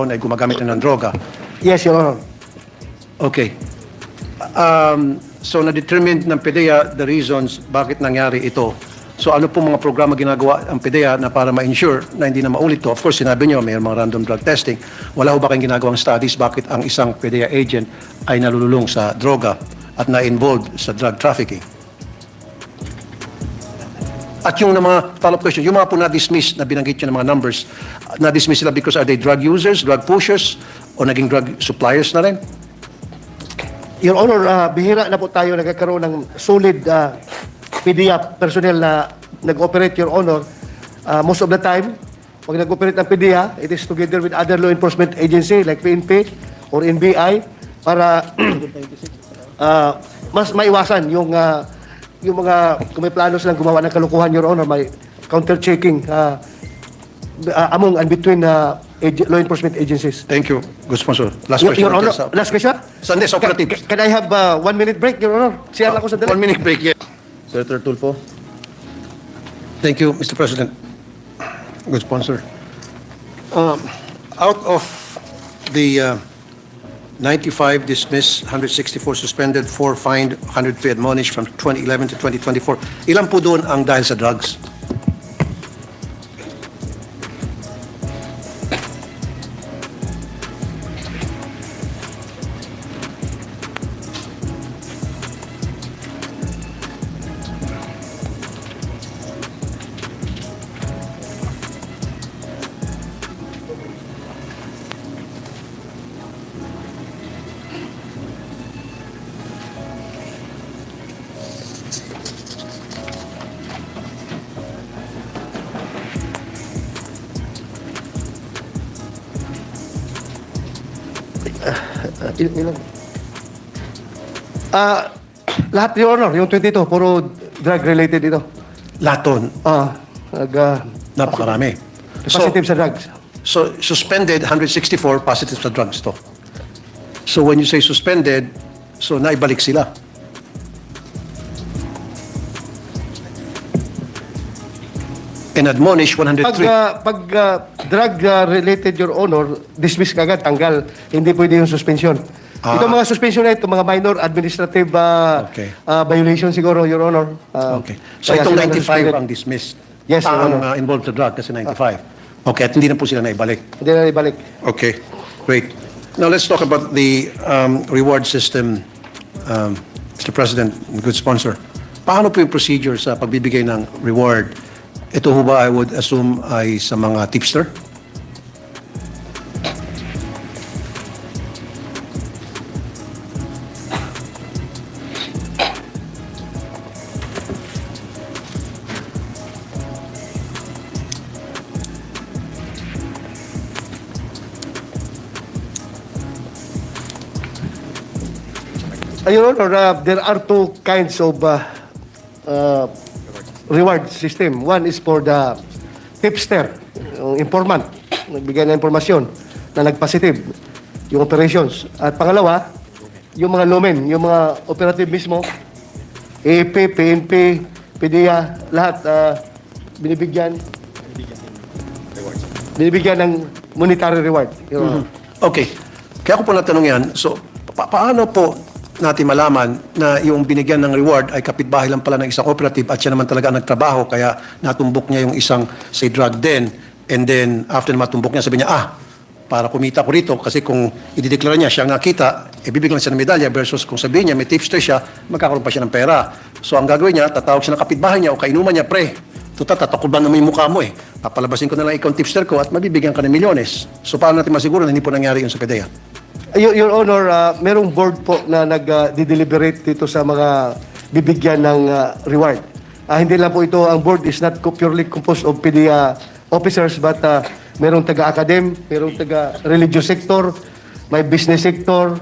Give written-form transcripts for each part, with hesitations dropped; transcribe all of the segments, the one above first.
ay gumagamit na ng droga. Yes, Your Honor. Okay. So na-determine ng PDEA the reasons bakit nangyari ito. So ano po mga programa ginagawa ang PDEA na para ma-ensure na hindi na maulit to? Of course, sinabi nyo, may mga random drug testing. Wala ho ba kayong ginagawang studies bakit ang isang PDEA agent ay nalululong sa droga at na-involved sa drug trafficking? At yung mga follow-up question, yung mga po na-dismiss, na binanggit nyo ng mga numbers, na-dismiss sila because are they drug users, drug pushers, o naging drug suppliers na rin? Your Honor, bihira na po tayo nagkakaroon ng solid PDEA personnel na nag-operate, Your Honor. Most of the time, pag nag-operate ng PDEA, it is together with other law enforcement agency like PNP or NBI para mas maiwasan yung mga, kung may plano silang gumawa ng kalukuhan, Your Honor, may counter-checking among and between law enforcement agencies. Thank you. Good sponsor. Last question. Your Honor, last question? Sunday's operatives. Can I have 1 minute break, Your Honor? Siya ako sa 1 minute break, yeah. Senator Tulfo. Thank you, Mr. President. Good sponsor. Out of the 95 dismissed, 164 suspended, 4 fined, 103 admonished from 2011 to 2024, ilan po doon ang dahil sa drugs? Ilan? Lahat, Your Honor, yung 22, puro drug-related ito. Laton. Napakarami. Positive sa drugs. So, suspended, 164, positive sa drugs to. So, when you say suspended, so naibalik sila. And admonish, 103. Pag drug-related, Your Honor, dismiss kagad, tanggal. Hindi pwede yung suspension. Itong mga suspension na ito, mga minor administrative Okay. violation siguro, Your Honor. Okay. So, Kaya itong sila 95 suspended. ang dismissed. Yes, Your Ang Honor. involved sa drug kasi 95. Okay, at hindi na po sila naibalik. Hindi na ibalik. Okay, great. Now let's talk about the reward system, Mr. President, good sponsor. Paano po yung procedure sa pagbibigay ng reward? Ito ho ba I would assume ay sa mga tipster? Your Honor, there are two kinds of reward system. One is for the tipster, yung informant, nagbigay ng informasyon na nag-positive yung operations. At pangalawa, yung mga lumen, yung mga operative mismo, AP, PNP, PDEA, lahat binibigyan ng monetary reward. Your Honor. Okay. Kaya ako po natanong yan, so paano po natin malaman na yung binigyan ng reward ay kapitbahay lang pala ng isang operative at siya naman talaga ang nagtrabaho kaya natumbok niya yung isang, say, drug den, and then after na matumbok niya, sabi niya, para kumita ko rito kasi kung idideklara niya siya ang nakita, ibibigyan siya ng medalya versus kung sabihin niya may tipster siya, magkakaroon pa siya ng pera. So ang gagawin niya, tatawag siya ng kapitbahay niya o kainuman niya, pre, tatatakublan naman yung mukha mo eh. Papalabasin ko na lang ikaw ang tipster ko at mabibigyan ka ng milyones. So paano natin masiguro na hindi po nangyari yun sa PDEA? Your Honor, merong board po na nag-deliberate dito sa mga bibigyan ng reward. Hindi lang po ito, ang board is not purely composed of PDEA officers, but merong taga-academ, merong taga-religious sector, may business sector.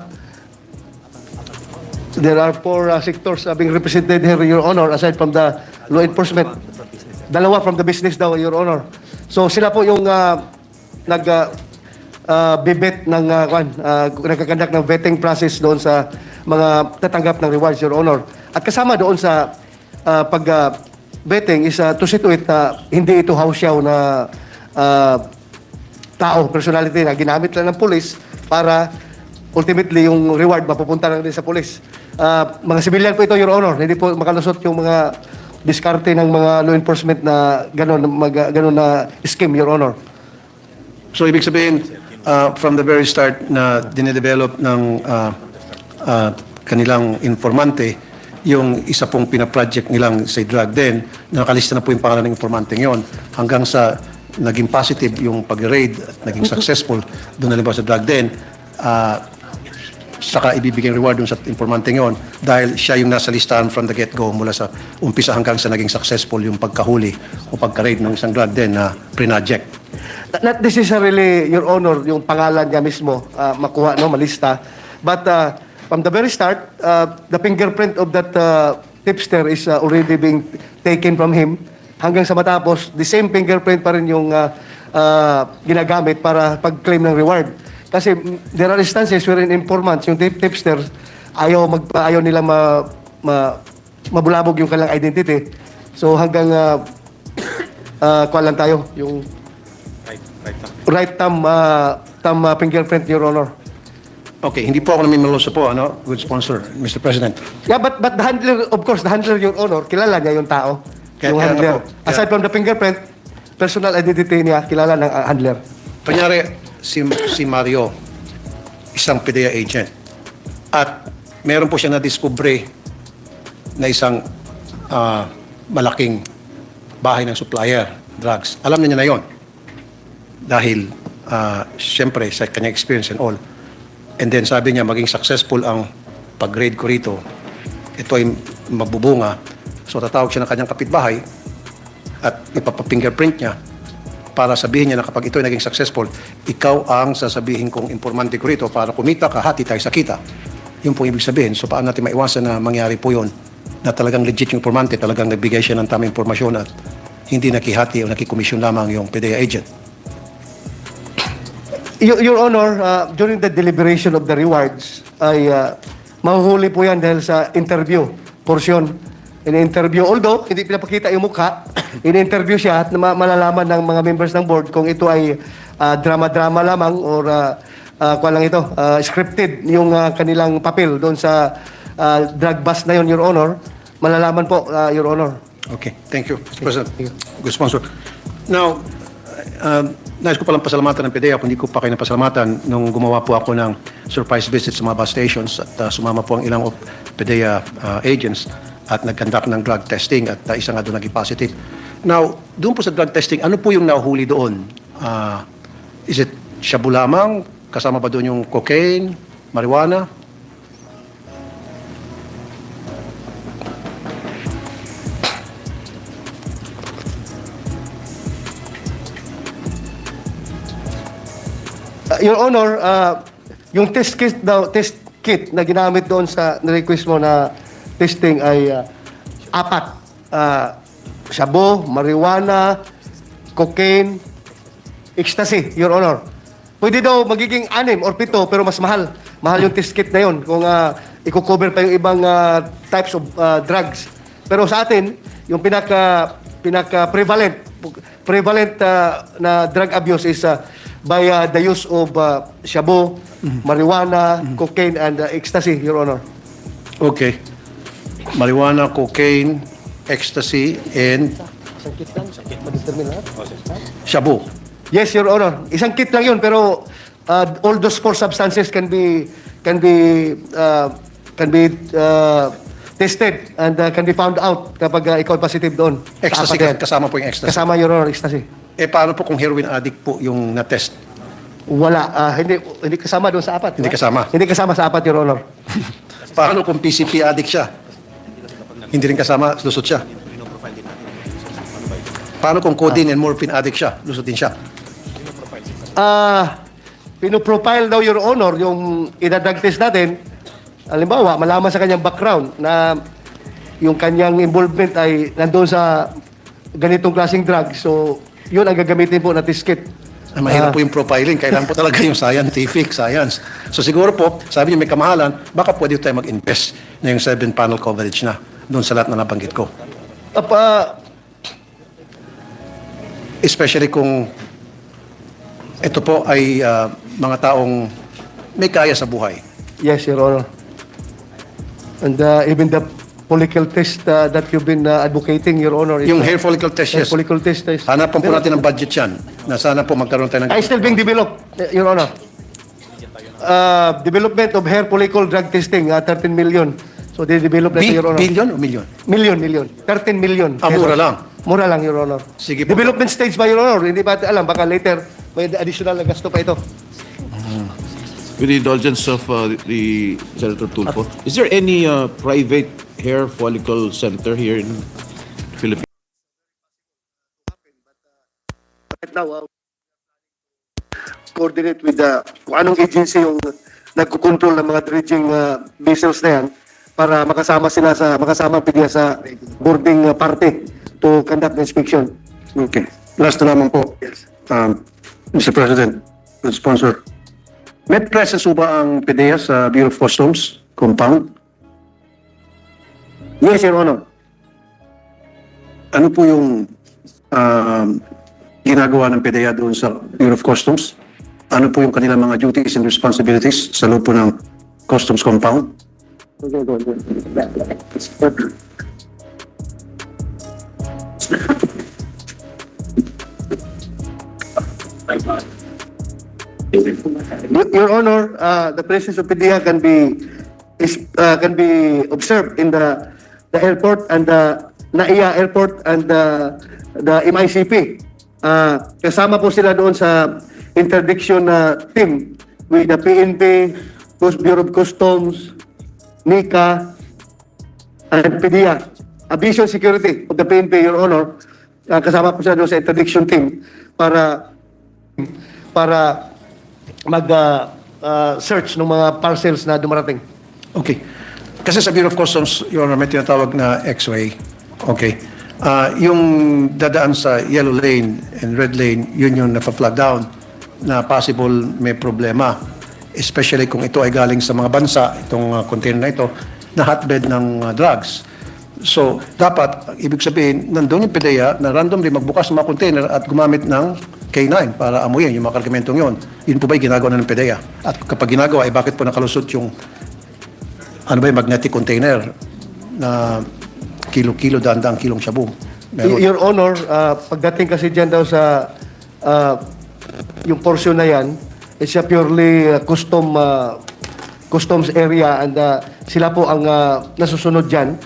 There are 4 sectors being represented here, Your Honor, aside from the law enforcement. Dalawa from the business daw, Your Honor. So sila po yung bibet ng nagkakandak ng vetting process doon sa mga tatanggap ng rewards, Your Honor. At kasama doon sa betting is to see to it na hindi ito hausyaw na tao, personality na ginamit lang ng police para ultimately yung reward mapupunta lang din sa police. Mga civilian po ito, Your Honor. Hindi po makalusot yung mga diskarte ng mga law enforcement na gano'n na scheme, Your Honor. So ibig sabihin, from the very start na dinedevelop ng kanilang informante, yung isa pong pinaproject nilang sa drug den, nakalista na po yung pangalan ng informante yon hanggang sa naging positive yung pag-raid at naging successful doon na sa drug den, saka ibibigay reward dun sa informante yon dahil siya yung nasa listahan from the get-go mula sa umpisa hanggang sa naging successful yung pagkahuli o pagka-raid ng isang drug den na pre-project. Not necessarily, Your Honor, yung pangalan niya mismo makuha, no, malista. But from the very start, the fingerprint of that tipster is already being taken from him. Hanggang sa matapos, the same fingerprint pa rin yung ginagamit para pag-claim ng reward. Kasi there are instances wherein informants, yung tipster, ayaw nila mabulabog yung kanilang identity. So hanggang kuha lang tayo, yung right thumb fingerprint, Your Honor. Okay, hindi po ako namimiloso po, ano, good sponsor, Mr. President. Yeah, but the handler, of course, the handler, Your Honor, kilala niya yung tao. Yung Kaya handler. nga po. Aside from the fingerprint, personal identity niya, kilala ng handler. Kunyari, si Mario, isang PDEA agent, at meron po siya na-discovery na isang malaking bahay ng supplier, drugs. Alam niya na yon. Dahil, siyempre, sa kanyang experience and all. And then sabi niya, maging successful ang pag-raid ko rito. Ito ay mabubunga. So tatawag siya ng kanyang kapitbahay at ipapa-fingerprint niya para sabihin niya na kapag ito ay naging successful, ikaw ang sasabihin kong informante ko rito para kumita ka, hati tayo sa kita. Yun po ibig sabihin. So paano natin maiwasan na mangyari po yun na talagang legit yung informante, talagang nagbigay siya ng tamang informasyon at hindi nakihati o nakikomisyon lamang yung PDEA agent. Your Honor, during the deliberation of the rewards, ay mahuhuli po yan dahil sa interview portion. In-interview, although hindi pinapakita yung mukha, in-interview siya at malalaman ng mga members ng board kung ito ay drama-drama lamang or kuha lang ito, scripted yung kanilang papel doon sa drug bust na yun, Your Honor. Malalaman po, Your Honor. Okay, thank you, Mr. President. Good sponsor. Now, nais ko palang pasalamatan ng PDEA kung hindi ko pa kayo napasalamatan nung gumawa po ako ng surprise visit sa mga bus stations at sumama po ang ilang PDEA agents at nag-conduct ng drug testing at isa nga doon naging positive. Now, doon po sa drug testing, ano po yung nahuli doon? Is it shabu lamang? Kasama ba doon yung cocaine, marijuana? Your Honor, yung test kit na ginamit doon sa request mo na testing ay 4. Shabu, marijuana, cocaine, ecstasy, Your Honor. Pwede daw magiging 6 or 7 pero mas mahal. Mahal yung test kit na yun kung i-cover pa yung ibang types of drugs. Pero sa atin, yung prevalent na drug abuse is by the use of shabu, marijuana, cocaine, and ecstasy, Your Honor. Okay. Marijuana, cocaine, ecstasy, and shabu. Yes, Your Honor. Isang kit lang yun, pero all those 4 substances can be tested and can be found out kapag ikaw positive doon. Ecstasy, kasama po yung ecstasy. Kasama, Your Honor, ecstasy. Paano po kung heroin addict po yung na-test? Wala. Hindi kasama doon sa 4. Hindi kasama? Hindi kasama sa 4, Your Honor. Paano kung PCP addict siya? Hindi rin kasama, lusot siya. Paano kung codeine and morphine addict siya? Lusot din siya. Pinoprofile daw, Your Honor, yung idadrug test natin. Halimbawa, malaman sa kanyang background na yung kanyang involvement ay nandoon sa ganitong klaseng drug. So, yun ang gagamitin po na test kit. Mahirap po yung profiling. Kailangan po talaga yung scientific, science. So siguro po, sabi niyo may kamahalan, baka pwede tayo mag-invest na yung 7-panel coverage na doon sa lahat na nabanggit ko. Especially kung Ito po ay mga taong may kaya sa buhay. Yes, Your Honor. And even the follicle test that you've been advocating, Your Honor. Yung hair follicle test, yes. Follicle test is... Hanapan po natin ng budget yan na sana po magkaroon tayo ng... I still being developed, Your Honor. Development of hair follicle drug testing, 13 million. So they developed that, Your Honor. Billion o million? Million. 13 million. Mura lang. Mura lang, Your Honor. Sige po. Development stage ba, Your Honor? Hindi ba alam, baka later may additional na gasto pa ito. With the indulgence of the Senator Tulfo, is there any private hair follicle center here in Philippines? Right now, coordinate with kung anong agency yung nagkukontrol ng mga dredging vessels na yan para makasama PDEA sa boarding party to conduct the inspection. Okay. Last na naman po. Yes. Mr. President, Mr. Sponsor, may presence po ba ang PDEA sa Bureau of Customs compound? Yes, Your Honor. Ano po yung ginagawa ng PDEA doon sa Bureau of Customs? Ano po yung kanilang mga duties and responsibilities sa loob po ng Customs compound? Your Honor, the presence of PDEA can be observed in the airport and the NAIA airport and the MICP. Kasama po sila doon sa interdiction team with the PNP, Bureau of Customs, NICA, and PDEA. Aviation Security of the PNP, Your Honor, kasama po sila doon sa interdiction team para mag-search ng mga parcels na dumarating. Okay. Kasi sa Bureau of Customs, Your Honor, may tinatawag na X-ray. Okay. Yung dadaan sa yellow lane and red lane, yun yung nafa-flag down na possible may problema. Especially kung ito ay galing sa mga bansa, itong container na ito, na hotbed ng drugs. So, dapat, ibig sabihin, nandun yung PDEA na randomly magbukas ng mga container at gumamit ng K9 para amuyin yung mga kargamentong yun. Yun po ba yung ginagawa na ng PDEA? At kapag ginagawa, bakit po nakalusot yung magnetic container na kilo-kilo, daan-daang kilong shabu? Meron. Your Honor, pagdating kasi dyan daw sa yung portion na yan, it's a purely customs area and sila po ang nasusunod dyan.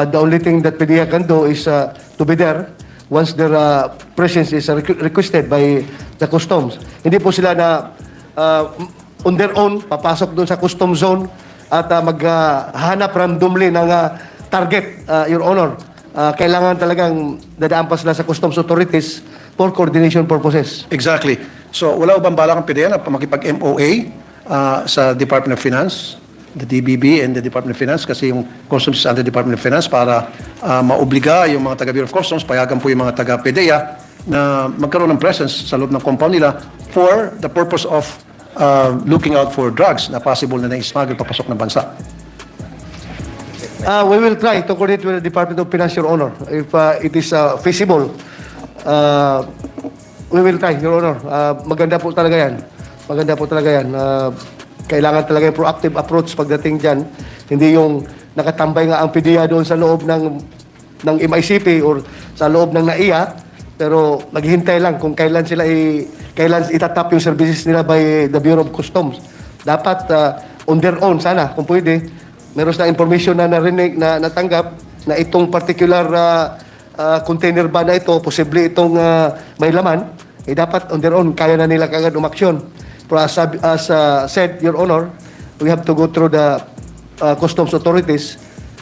The only thing that PDEA can do is to be there once their presence is requested by the customs. Hindi po sila na on their own papasok doon sa custom zone at maghahanap randomly ng target, Your Honor. Kailangan talagang dadaan pa sila sa customs authorities for coordination purposes. Exactly. So, wala bang balak ang PDEA na makipag-MOA sa Department of Finance, the DBB and the Department of Finance, kasi yung Customs is under Department of Finance, para maobliga yung mga taga-Bureau of Customs, payagan po yung mga taga-PDEA na magkaroon ng presence sa loob ng compound nila for the purpose of looking out for drugs na possible na na-smuggle papasok ng bansa. We will try to coordinate with the Department of Finance, Your Honor. If it is feasible, we will try, Your Honor. Maganda po talaga yan. Maganda po talaga yan. Kailangan talaga yung proactive approach pagdating dyan. Hindi yung nakatambay nga ang PDEA doon sa loob ng MICP or sa loob ng NAIA, pero maghihintay lang kung kailan kailan itatap yung services nila by the Bureau of Customs. Dapat on their own sana, kung pwede, meron na information na narinig, na natanggap na itong particular container ba na ito, posible itong may laman, dapat on their own, kaya na nila kagad umaksyon. Pero as said, Your Honor, we have to go through the customs authorities.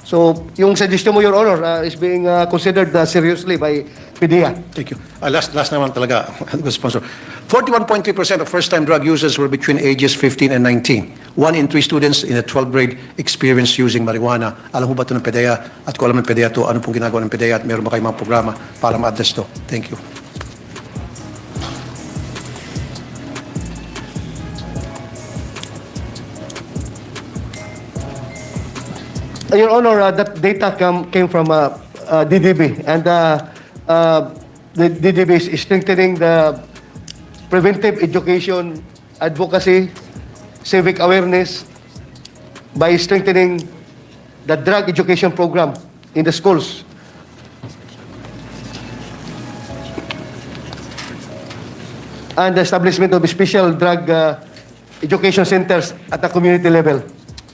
So, yung suggestion mo, Your Honor, is being considered seriously by PDEA. Thank you. Last naman talaga, sponsor. 41.3% of first-time drug users were between ages 15 and 19. 1 in 3 students in the 12th grade experienced using marijuana. Alam mo ba ito ng PDEA? At kung alam ng PDEA ito, ano pong ginagawa ng PDEA at meron ba kayong mga programa para ma-address ito? Thank you. Your Honor, that data came from DDB, and the DDB is strengthening the preventive education, advocacy, civic awareness by strengthening the drug education program in the schools. And the establishment of special drug education centers at the community level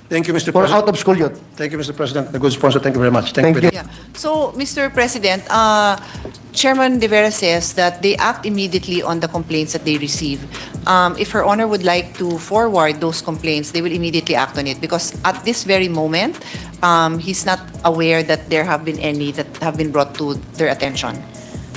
Thank you, Mr. for President. out-of-school youth. Thank you, Mr. President. The good sponsor. Thank you very much. Thank you. Yeah. So, Mr. President, Chairman De Vera says that they act immediately on the complaints that they receive. If Her Honor would like to forward those complaints, they will immediately act on it because at this very moment, he's not aware that there have been any that have been brought to their attention.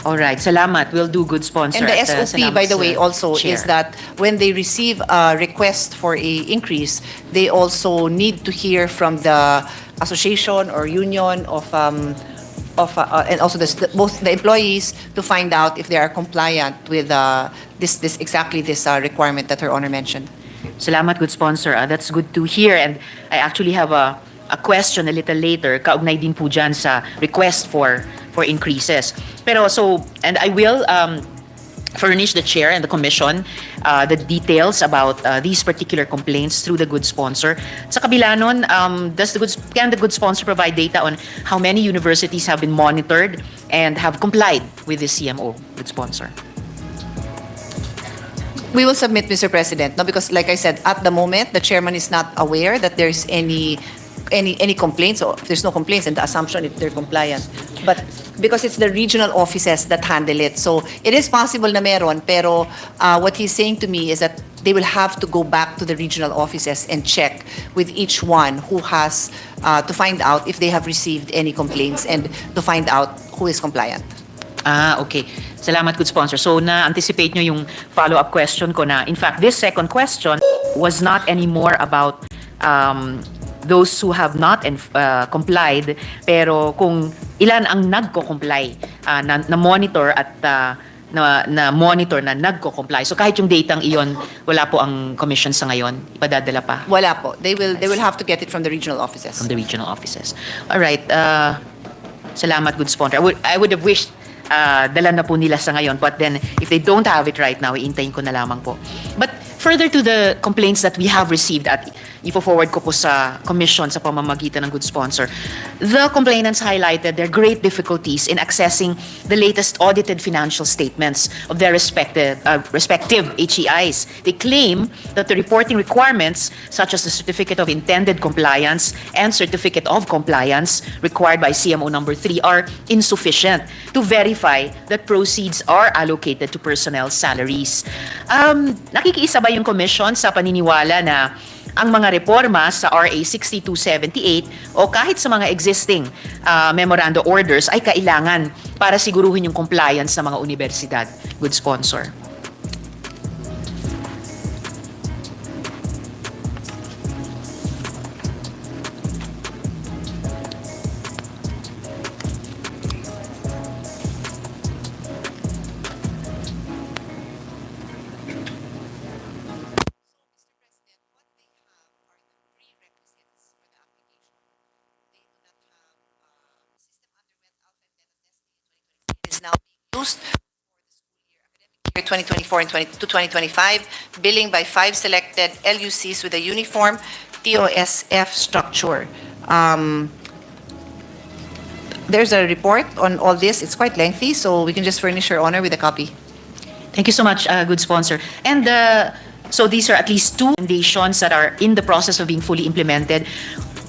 All right, salamat. We'll do good sponsor. And the at, SOP, by the Senam's, way, also chair. is that when they receive a request for a increase, they also need to hear from the association or union of and also both the employees to find out if they are compliant with this requirement that Her Honor mentioned. Salamat, good sponsor. That's good to hear. And I actually have a question a little later, kaugnay din po dyan sa request for increases. Pero and I will furnish the chair and the commission the details about these particular complaints through the good sponsor. Sa kabila nun, can the good sponsor provide data on how many universities have been monitored and have complied with the CMO, good sponsor? We will submit, Mr. President, no, because like I said, at the moment, the chairman is not aware that there's any complaints, or if there's no complaints, and the assumption if they're compliant. But because it's the regional offices that handle it, so it is possible na meron, pero what he's saying to me is that they will have to go back to the regional offices and check with each one who has to find out if they have received any complaints and to find out who is compliant. Okay. Salamat, good sponsor. So, na-anticipate nyo yung follow-up question ko na, in fact, this second question was not anymore about those who have not complied, pero kung ilan ang nagko-comply, na-monitor at na-monitor na nagko-comply. So, kahit yung datang iyon, wala po ang commission sa ngayon, ipadadala pa Wala po. They will have to get it from the regional offices. from the regional offices. All right. Salamat, good sponsor. I would have wished dala na po nila sa ngayon. But then, if they don't have it right now, iintayin ko na lamang po. But further to the complaints that we have received at ipo-forward ko po sa commission sa pamamagitan ng good sponsor, the complainants highlighted their great difficulties in accessing the latest audited financial statements of their respective HEIs. They claim that the reporting requirements, such as the Certificate of Intended Compliance and Certificate of Compliance required by CMO number 3, are insufficient to verify that proceeds are allocated to personnel salaries. Nakikiisa ba yung commission sa paniniwala na ang mga reforma sa RA 6278 o kahit sa mga existing memoranda orders ay kailangan para siguruhin yung compliance ng mga universidad? Good sponsor. Is now being used for the school year 2024 and 2025, billing by 5 selected LUCs with a uniform TOSF structure. There's a report on all this. It's quite lengthy, so we can just furnish Your Honor with a copy. Thank you so much, good sponsor. And so these are at least 2 recommendations that are in the process of being fully implemented.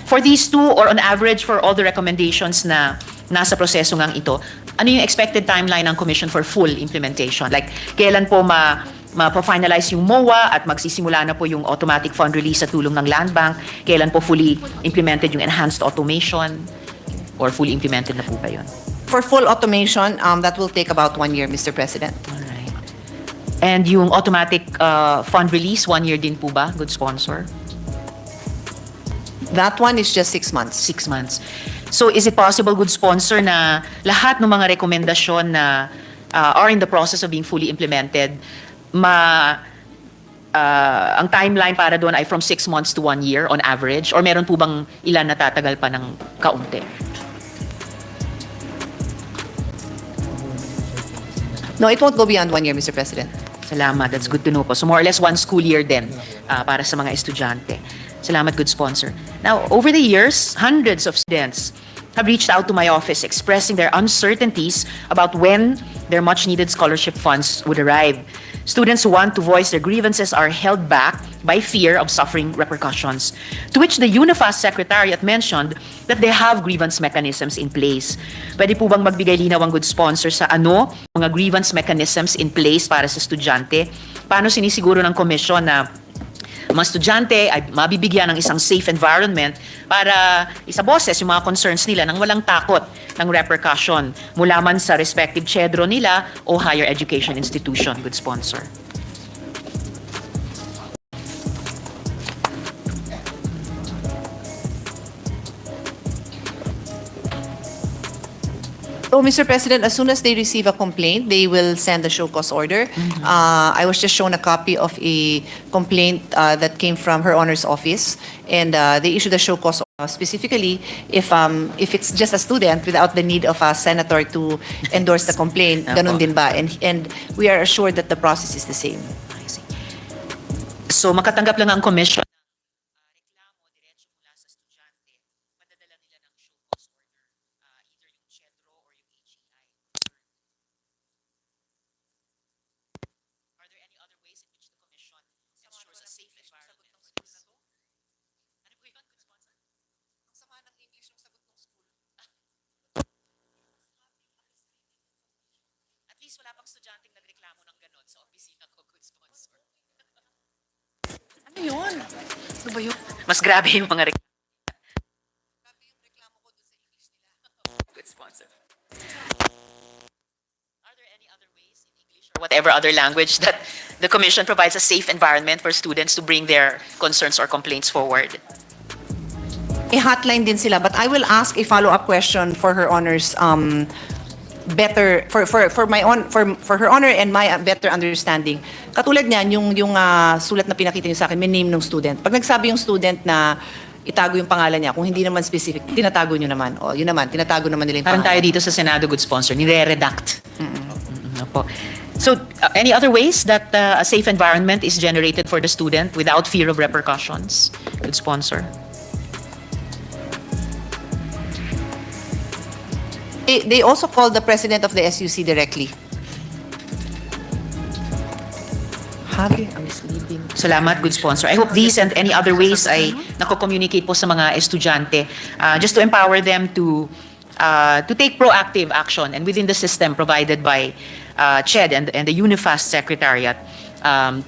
For these 2, or on average for all the recommendations na nasa proseso ngang ito, ano yung expected timeline ng Commission for full implementation? Like, kailan po ma-finalize yung MOA at magsisimula na po yung automatic fund release sa tulong ng Land Bank? Kailan po fully implemented yung enhanced automation? Or fully implemented na po ba yun? For full automation, that will take about 1 year, Mr. President. Alright. And yung automatic fund release, 1 year din po ba, good sponsor? That one is just 6 months. 6 months. So is it possible, good sponsor, na lahat ng mga rekomendasyon na are in the process of being fully implemented, ang timeline para doon ay from 6 months to 1 year on average? Or meron po bang ilan na tatagal pa ng kaunti? No, it won't go beyond 1 year, Mr. President. Salamat. That's good to know po. So more or less one school year din para sa mga estudyante. Salamat, good sponsor. Now, over the years, hundreds of students have reached out to my office expressing their uncertainties about when their much-needed scholarship funds would arrive. Students who want to voice their grievances are held back by fear of suffering repercussions, to which the UNIFAS Secretariat mentioned that they have grievance mechanisms in place. Pwede po bang magbigay linaw ang good sponsor sa mga grievance mechanisms in place para sa estudyante? Paano sinisiguro ng komisyon na mga estudyante ay mabibigyan ng isang safe environment para isaboses yung mga concerns nila nang walang takot ng repercussion mula man sa respective CHEDRO nila o higher education institution, good sponsor. So, Mr. President, as soon as they receive a complaint, they will send a show cause order. I was just shown a copy of a complaint that came from Her Honor's office, and they issued a show cause specifically if it's just a student without the need of a senator to endorse the complaint, ganun din ba? And we are assured that the process is the same. I see. So makatanggap lang ang commission reklamo diretso mula sa estudyante, madadala nila ng show cause order, either yung CHEDRO or yung HEI. Are there any other ways in which the commission ensures a safe environment for schools? Ano po yun, good sponsor? Ang sama ng English yung sagot ng school. At least wala pang estudyanteng nagreklamo ng ganon sa opisina ko, good sponsor. Ano yun? Ano ba yun? Mas grabe yung mga reklamo. Grabe yung reklamo ko doon sa English nila. Good sponsor. Are there any other ways in English or whatever other language that the Commission provides a safe environment for students to bring their concerns or complaints forward? A hotline din sila, but I will ask a follow-up question for Her Honor's better for Her Honor and my better understanding. Katulad niyan yung sulat na pinakita niyo sa akin, may name ng student. Pag nagsabi yung student na itago yung pangalan niya, kung hindi naman specific, tinatago niyo naman. O yun naman, tinatago naman nila yung Parang tayo pangalan. dito sa Senado, good sponsor, nire-redact. Opo. So, any other ways that a safe environment is generated for the student without fear of repercussions? Good sponsor. They also called the president of the SUC directly. Habi, ang misleading. Salamat, good sponsor. I hope these and any other ways ay nako-communicate po sa mga estudyante just to empower them to take proactive action and within the system provided by CHED and the UNIFAS Secretariat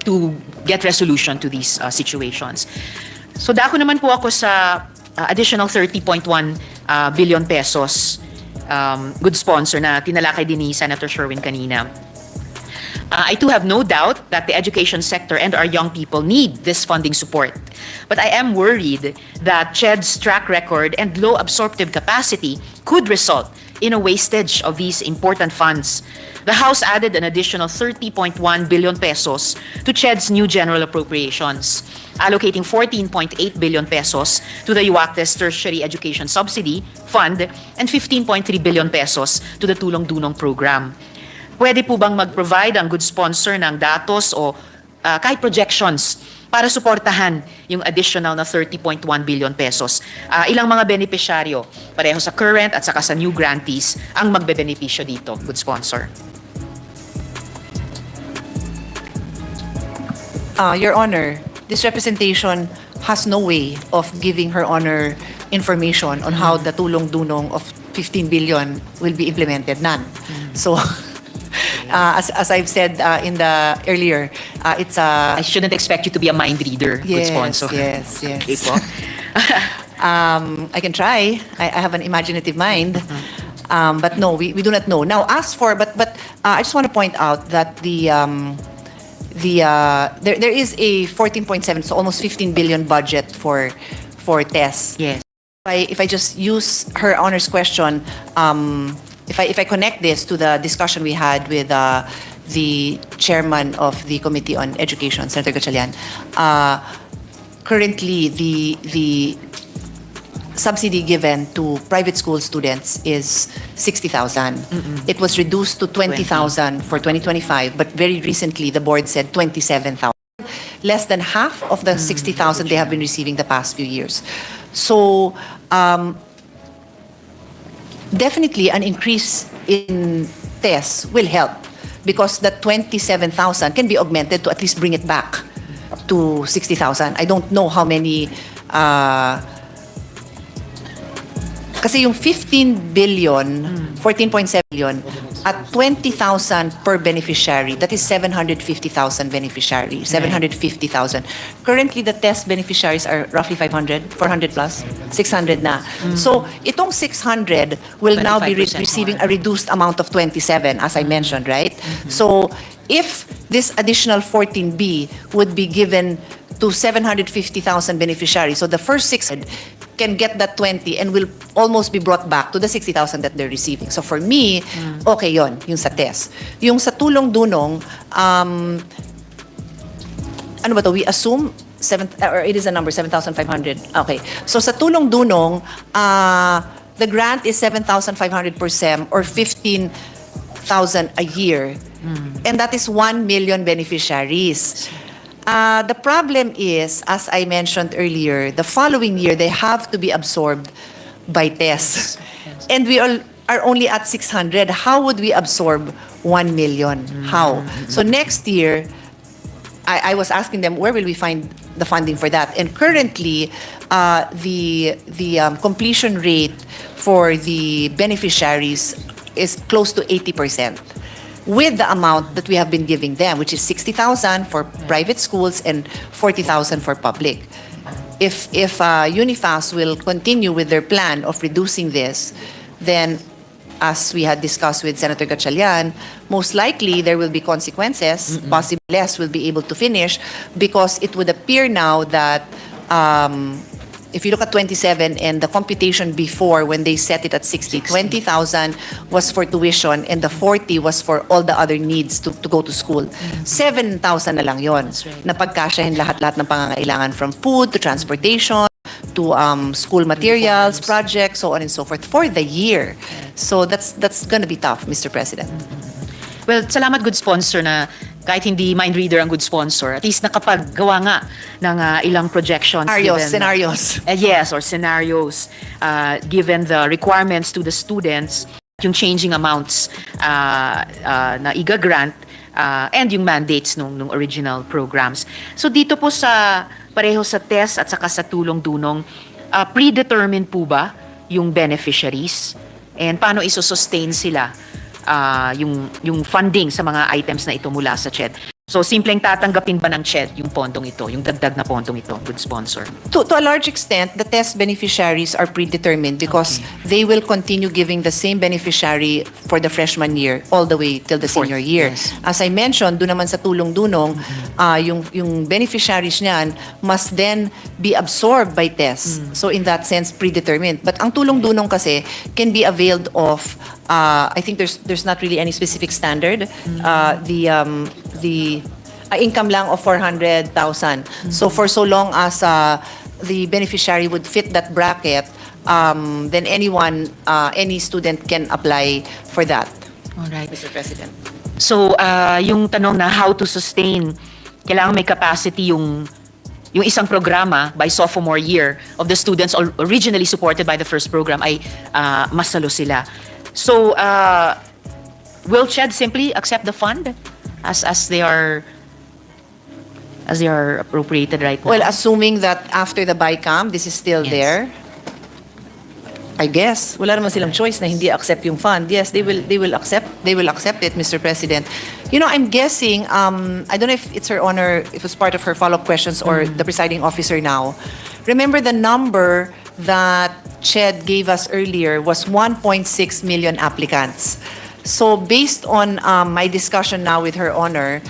to get resolution to these situations. So dako naman po ako sa additional 30.1 billion pesos good sponsor na tinalakay din ni Senator Sherwin kanina. I too have no doubt that the education sector and our young people need this funding support. But I am worried that CHED's track record and low absorptive capacity could result in a wastage of these important funds. The House added an additional 30.1 billion pesos to CHED's new general appropriations, allocating 14.8 billion pesos to the UACTES Tertiary Education Subsidy Fund and 15.3 billion pesos to the Tulong Dunong Program. Pwede po bang mag-provide ang good sponsor ng datos o kahit projections para suportahan yung additional na 30.1 billion pesos? Ilang mga benepisyaryo, pareho sa current at saka sa new grantees, ang magbebenepisyo dito, good sponsor? Your Honor, this representation has no way of giving Her Honor information on how the tulong dunong of 15 billion will be implemented. None. So, as I've said in the earlier, it's a I shouldn't expect you to be a mind reader, good sponsor. Yes. Okay po. I can try. I have an imaginative mind. But no, we do not know. Now, as for, but I just want to point out that there is a 14.7, so almost 15 billion budget for tests. Yes. If I just use Her Honor's question, if I connect this to the discussion we had with the chairman of the Committee on Education, Senator Gatchalian, currently subsidy given to private school students is 60,000. It was reduced to 20,000 for 2025, but very recently the board said 27,000. Less than half of the 60,000 they have been receiving the past few years. So definitely an increase in tests will help because the 27,000 can be augmented to at least bring it back to 60,000. I don't know how many kasi yung 15 billion, 14.7 billion at 20,000 per beneficiary, that is 750,000 beneficiaries, 750,000. Currently, the test beneficiaries are roughly 500, 400 plus, 600 na. So, itong 600 will now be 25% receiving more. a reduced amount of 27, as I mentioned, right? So, if this additional 14B would be given to 750,000 beneficiaries, so the first 600 can get that 20 and will almost be brought back to the 60,000 that they're receiving. So for me, okay yon, yung sa test. Yung sa tulong-dunong, ano ba to? We assume or it is a number 7,500. Okay. So sa tulong-dunong, the grant is 7,500 per SEM or 15,000 a year. And that is 1 million beneficiaries. The problem is, as I mentioned earlier, the following year, they have to be absorbed by tests. And we all are only at 600. How would we absorb 1 million? How? So next year, I was asking them, where will we find the funding for that? And currently, the completion rate for the beneficiaries is close to 80%. With the amount that we have been giving them, which is 60,000 for private schools and 40,000 for public. If UNIFAS will continue with their plan of reducing this, then as we had discussed with Senator Gatchalian, most likely there will be consequences, possibly less will be able to finish, because it would appear now that if you look at 27 and the computation before when they set it at 60, 20,000 was for tuition and the 40 was for all the other needs to go to school. 7,000 na lang yon. Na pagkasyahin lahat-lahat ng pangangailangan from food to transportation to school materials, projects, so on and so forth for the year. So that's going to be tough, Mr. President. Well, salamat good sponsor na kahit hindi mind reader ang good sponsor, at least nakapaggawa nga ng ilang projections. Scenarios. Yes, or scenarios given the requirements to the students, yung changing amounts na iga-grant and yung mandates nung original programs. So dito po sa pareho sa test at saka sa tulong-dunong, predetermined po ba yung beneficiaries? And paano isosustain sila? Yung funding sa mga items na ito mula sa CHED. So, simpleng tatanggapin ba ng CHED yung pondong ito, yung dagdag na pondong ito, good sponsor? To a large extent, the test beneficiaries are predetermined because they will continue giving the same beneficiary for the freshman year all the way till the senior year. Yes. As I mentioned, doon naman sa tulong-dunong, yung beneficiaries niyan must then be absorbed by tests. So in that sense, predetermined. But ang tulong-dunong kasi can be availed of, I think there's not really any specific standard. The income lang of 400,000. So for so long as the beneficiary would fit that bracket, then anyone, any student can apply for that. All right. Mr. President. So, yung tanong na how to sustain, kailangan may capacity yung isang programa by sophomore year of the students originally supported by the first program ay masalo sila. So, will CHED simply accept the fund as they are appropriated right now? Well, assuming that after the BICAM, this is still Yes. there, I guess wala naman silang choice na hindi accept yung fund. Yes, they will accept it, Mr. President. You know, I'm guessing, I don't know if it's Her Honor, if it's part of her follow-up questions or the presiding officer now. Remember the number that CHED gave us earlier was 1.6 million applicants. So based on my discussion now with Her Honor,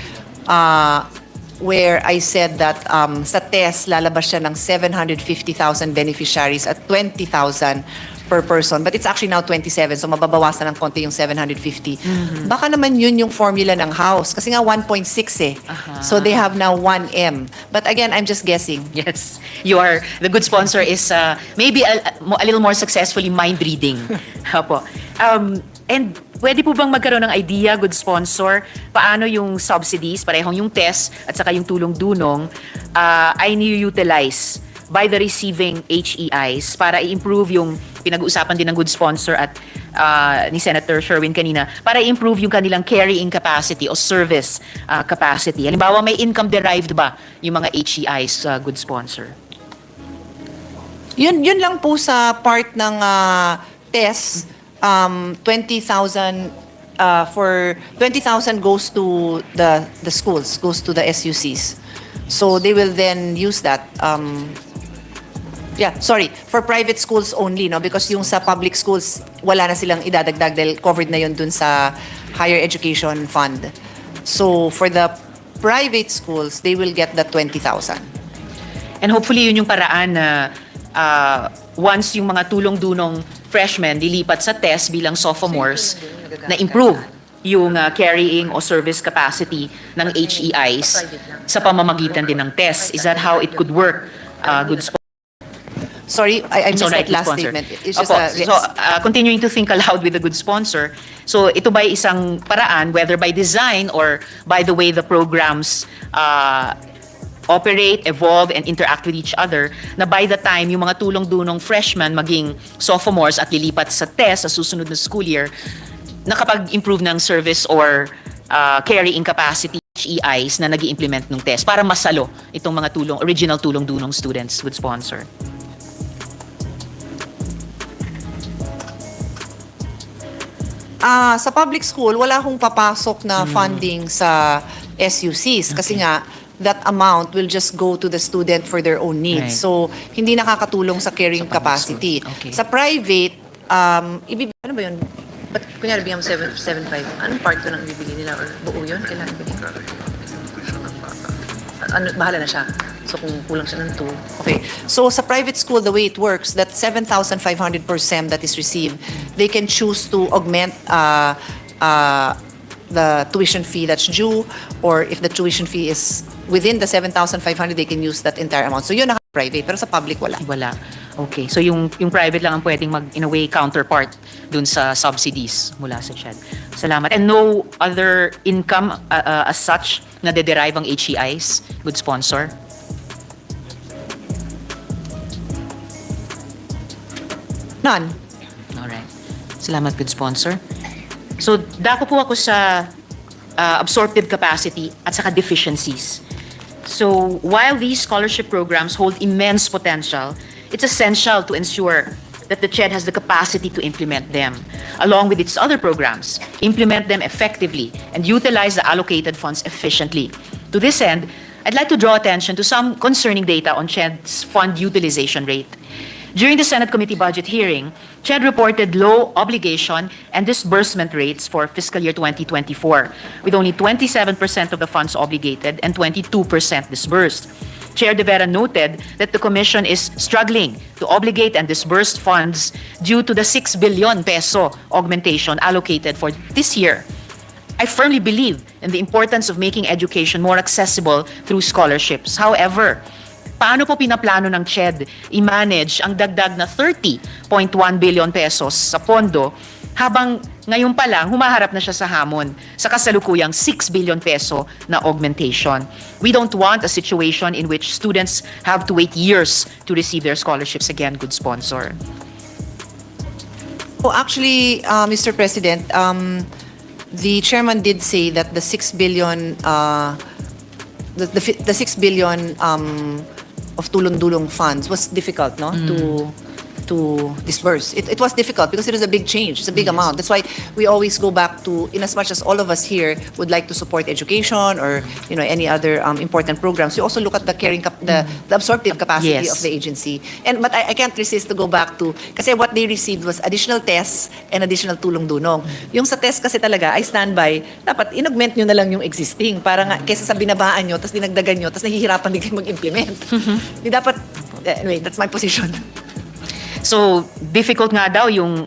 where I said that sa test lalabas siya ng 750,000 beneficiaries at 20,000 per person, but it's actually now 27, so mababawasan ng konti yung 750. Baka naman yun yung formula ng House. Kasi nga 1.6 eh. So they have now 1M. But again, I'm just guessing. Yes, the good sponsor is maybe a little more successfully mind reading. Opo. And pwede po bang magkaroon ng idea, good sponsor, paano yung subsidies, parehong yung TES at saka yung tulong-dunong ay ni-utilize by the receiving HEIs para i-improve yung pinag-uusapan din ng good sponsor at ni Senator Sherwin kanina, para i-improve yung kanilang carrying capacity o service capacity. Halimbawa, may income-derived ba yung mga HEIs, good sponsor? Yun lang po sa part ng TES, 20,000 for 20,000 goes to the schools, goes to the SUCs. So they will then use that. For private schools only, no? Because yung sa public schools, wala na silang idadagdag dahil covered na yun dun sa higher education fund. So for the private schools, they will get the 20,000. And hopefully yun yung paraan na once yung mga tulong-dunong freshmen lilipat sa TES bilang sophomores, na improve yung carrying o service capacity ng HEIs sa pamamagitan din ng TES. Is that how it could work, good sponsor? Sorry, I missed that Good last sponsor. statement. It's just Opo. So, continuing to think aloud with the good sponsor. So, ito ba isang paraan, whether by design or by the way the programs operate, evolve, and interact with each other, na by the time yung mga tulong-dunong freshmen maging sophomores at lilipat sa TES sa susunod na school year, nakapag-improve ng service or carrying capacity HEIs na nag-i-implement ng TES para masalo itong mga original tulong-dunong students with sponsor. Sa public school, wala akong papasok na funding sa SUCs kasi nga that amount will just go to the student for their own needs. Right. So, hindi nakakatulong sa carrying capacity. Okay. Sa private, ano ba yun? Ba't kunyari bigyan mo 7.5? Anong part ko nang ibibigay nila? Or buo yun? Kailangan ibigay? Bahala na siya. So, kung kulang siya ng 2. Okay. So, sa private school, the way it works, that 7,500 per SEM that is received, they can choose to augment the tuition fee that's due, or if the tuition fee is within the 7,500, they can use that entire amount. So, yun naka-private, pero sa public, wala. Wala. Okay. So yung private lang ang pwedeng in a way, counterpart dun sa subsidies mula sa CHED. Salamat. And no other income as such na de-derive ang HEIs, good sponsor? None. Alright. Salamat, good sponsor. So, dako po ako sa absorptive capacity at saka deficiencies. So, while these scholarship programs hold immense potential, it's essential to ensure that the CHED has the capacity to implement them, along with its other programs, implement them effectively, and utilize the allocated funds efficiently. To this end, I'd like to draw attention to some concerning data on CHED's fund utilization rate. During the Senate Committee Budget hearing, CHED reported low obligation and disbursement rates for fiscal year 2024, with only 27% of the funds obligated and 22% disbursed. Chair De Vera noted that the Commission is struggling to obligate and disburse funds due to the 6 billion peso augmentation allocated for this year. I firmly believe in the importance of making education more accessible through scholarships. However, paano po pinaplano ng CHED i-manage ang dagdag na 30.1 billion pesos sa pondo habang ngayon pa lang humaharap na siya sa hamon sa kasalukuyang 6 billion peso na augmentation? We don't want a situation in which students have to wait years to receive their scholarships again, good sponsor. Oh, actually, Mr. President, the chairman did say that the 6 billion, the 6 billion of tulong-dulong funds was difficult, no, to disburse. It was difficult because it was a big change. It's a big amount. That's why we always go back to, in as much as all of us here would like to support education or any other important programs, we also look at the the absorptive capacity Yes. of the agency. But I can't resist to go back to, kasi what they received was additional tests and additional tulong-dunong. Yung sa test kasi talaga, I stand by, dapat in-augment nyo na lang yung existing para nga, kesa sa binabaan nyo, tapos dinagdagan nyo, tapos nahihirapan din kayo mag-implement. Di dapat, anyway, that's my position. So, difficult nga daw yung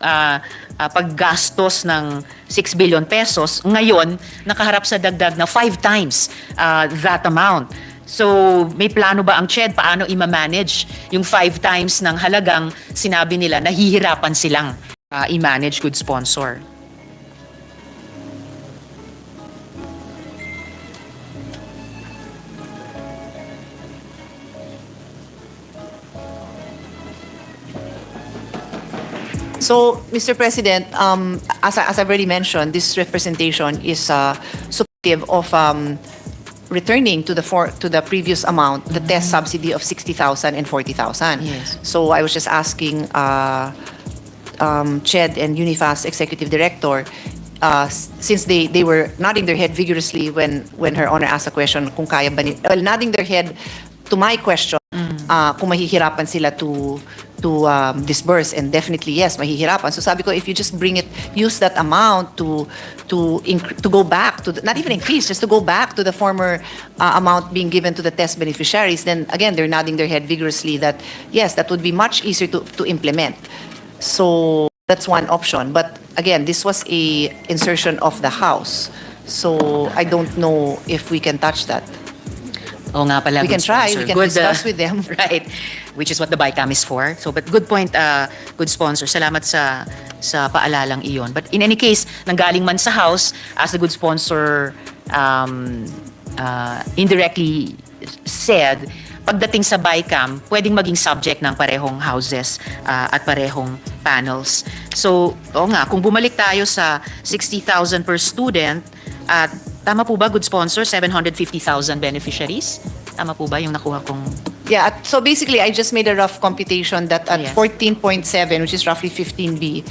paggastos ng 6 billion pesos. Ngayon, nakaharap sa dagdag na 5 times that amount. So, may plano ba ang CHED paano i-manage yung 5 times ng halagang sinabi nila nahihirapan silang i-manage, good sponsor? So, Mr. President, as I've already mentioned, this representation is supportive of returning to the previous amount, the test subsidy of 60,000 and 40,000. Yes. So I was just asking CHED and UNIFAS executive director, since they were nodding their head vigorously when Her Honor asked a question, kung kaya ba nodding their head to my question, kung mahihirapan sila to disburse, and definitely yes, mahihirapan. So sabi ko, if you just use that amount to go back to not even increase, just to go back to the former amount being given to the test beneficiaries, then again they're nodding their head vigorously that yes, that would be much easier to implement. So that's one option. But again, this was a insertion of the House, so I don't know if we can touch that. Oo nga pala, We good can try, sponsor. we can Good, discuss with them. Right, which is what the BICAM is for. So, but good point, good sponsor. Salamat sa paalalang iyon. But in any case, nanggaling man sa House, as the good sponsor indirectly said, pagdating sa BICAM, pwedeng maging subject ng parehong houses at parehong panels. So, oo nga, kung bumalik tayo sa 60,000 per student, at tama po ba, good sponsor, 750,000 beneficiaries? Tama po ba yung nakuha kong... Yeah, so basically, I just made a rough computation that at Yes. 14.7, which is roughly 15B,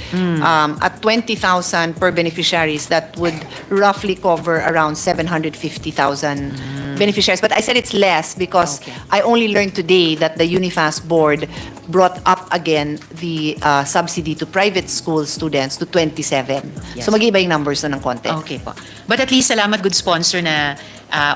at 20,000 per beneficiaries, that would roughly cover around 750,000 beneficiaries. But I said it's less because Okay. I only learned today that the UNIFAS board brought up again the subsidy to private school students to 27. Yes. So mag-iba yung numbers na ng konti. Okay po. But at least salamat, good sponsor, na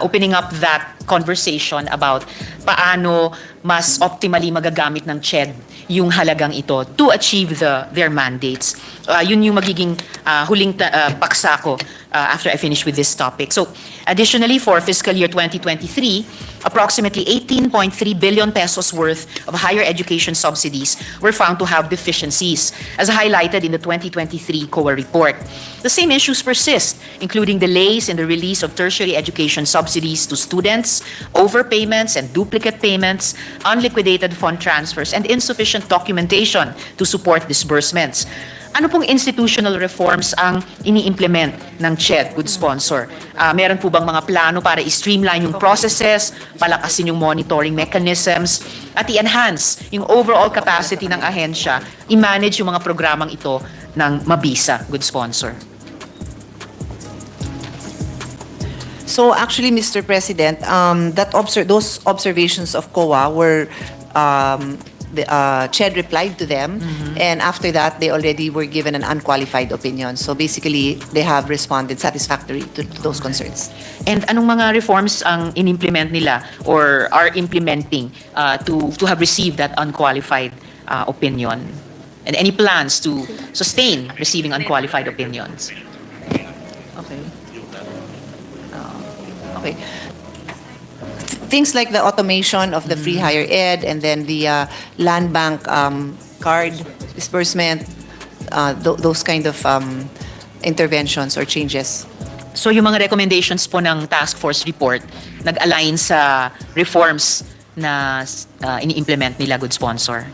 opening up that conversation about paano mas optimally magagamit ng CHED yung halagang ito to achieve their mandates. Yun yung magiging huling paksa ko after I finish with this topic. So, additionally, for fiscal year 2023, approximately 18.3 billion pesos worth of higher education subsidies were found to have deficiencies, as highlighted in the 2023 COA report. The same issues persist, including delays in the release of tertiary education subsidies to students, overpayments and duplicate payments, unliquidated fund transfers, and insufficient documentation to support disbursements. Ano pong institutional reforms ang ini-implement ng CHED, good sponsor? Meron po bang mga plano para i-streamline yung processes, palakasin yung monitoring mechanisms, at i-enhance yung overall capacity ng ahensya, i-manage yung mga programang ito ng mabisa, good sponsor? So actually, Mr. President, those observations of COA were the CHED replied to them, and after that, they already were given an unqualified opinion. So basically, they have responded satisfactorily to those concerns. And anong mga reforms ang in-implement nila or are implementing to have received that unqualified opinion? And any plans to sustain receiving unqualified opinions? Okay. Okay. Things like the automation of the free higher ed, and then the land bank card disbursement, those kind of interventions or changes. So yung mga recommendations po ng task force report nag-align sa reforms na ini-implement nila, good sponsor?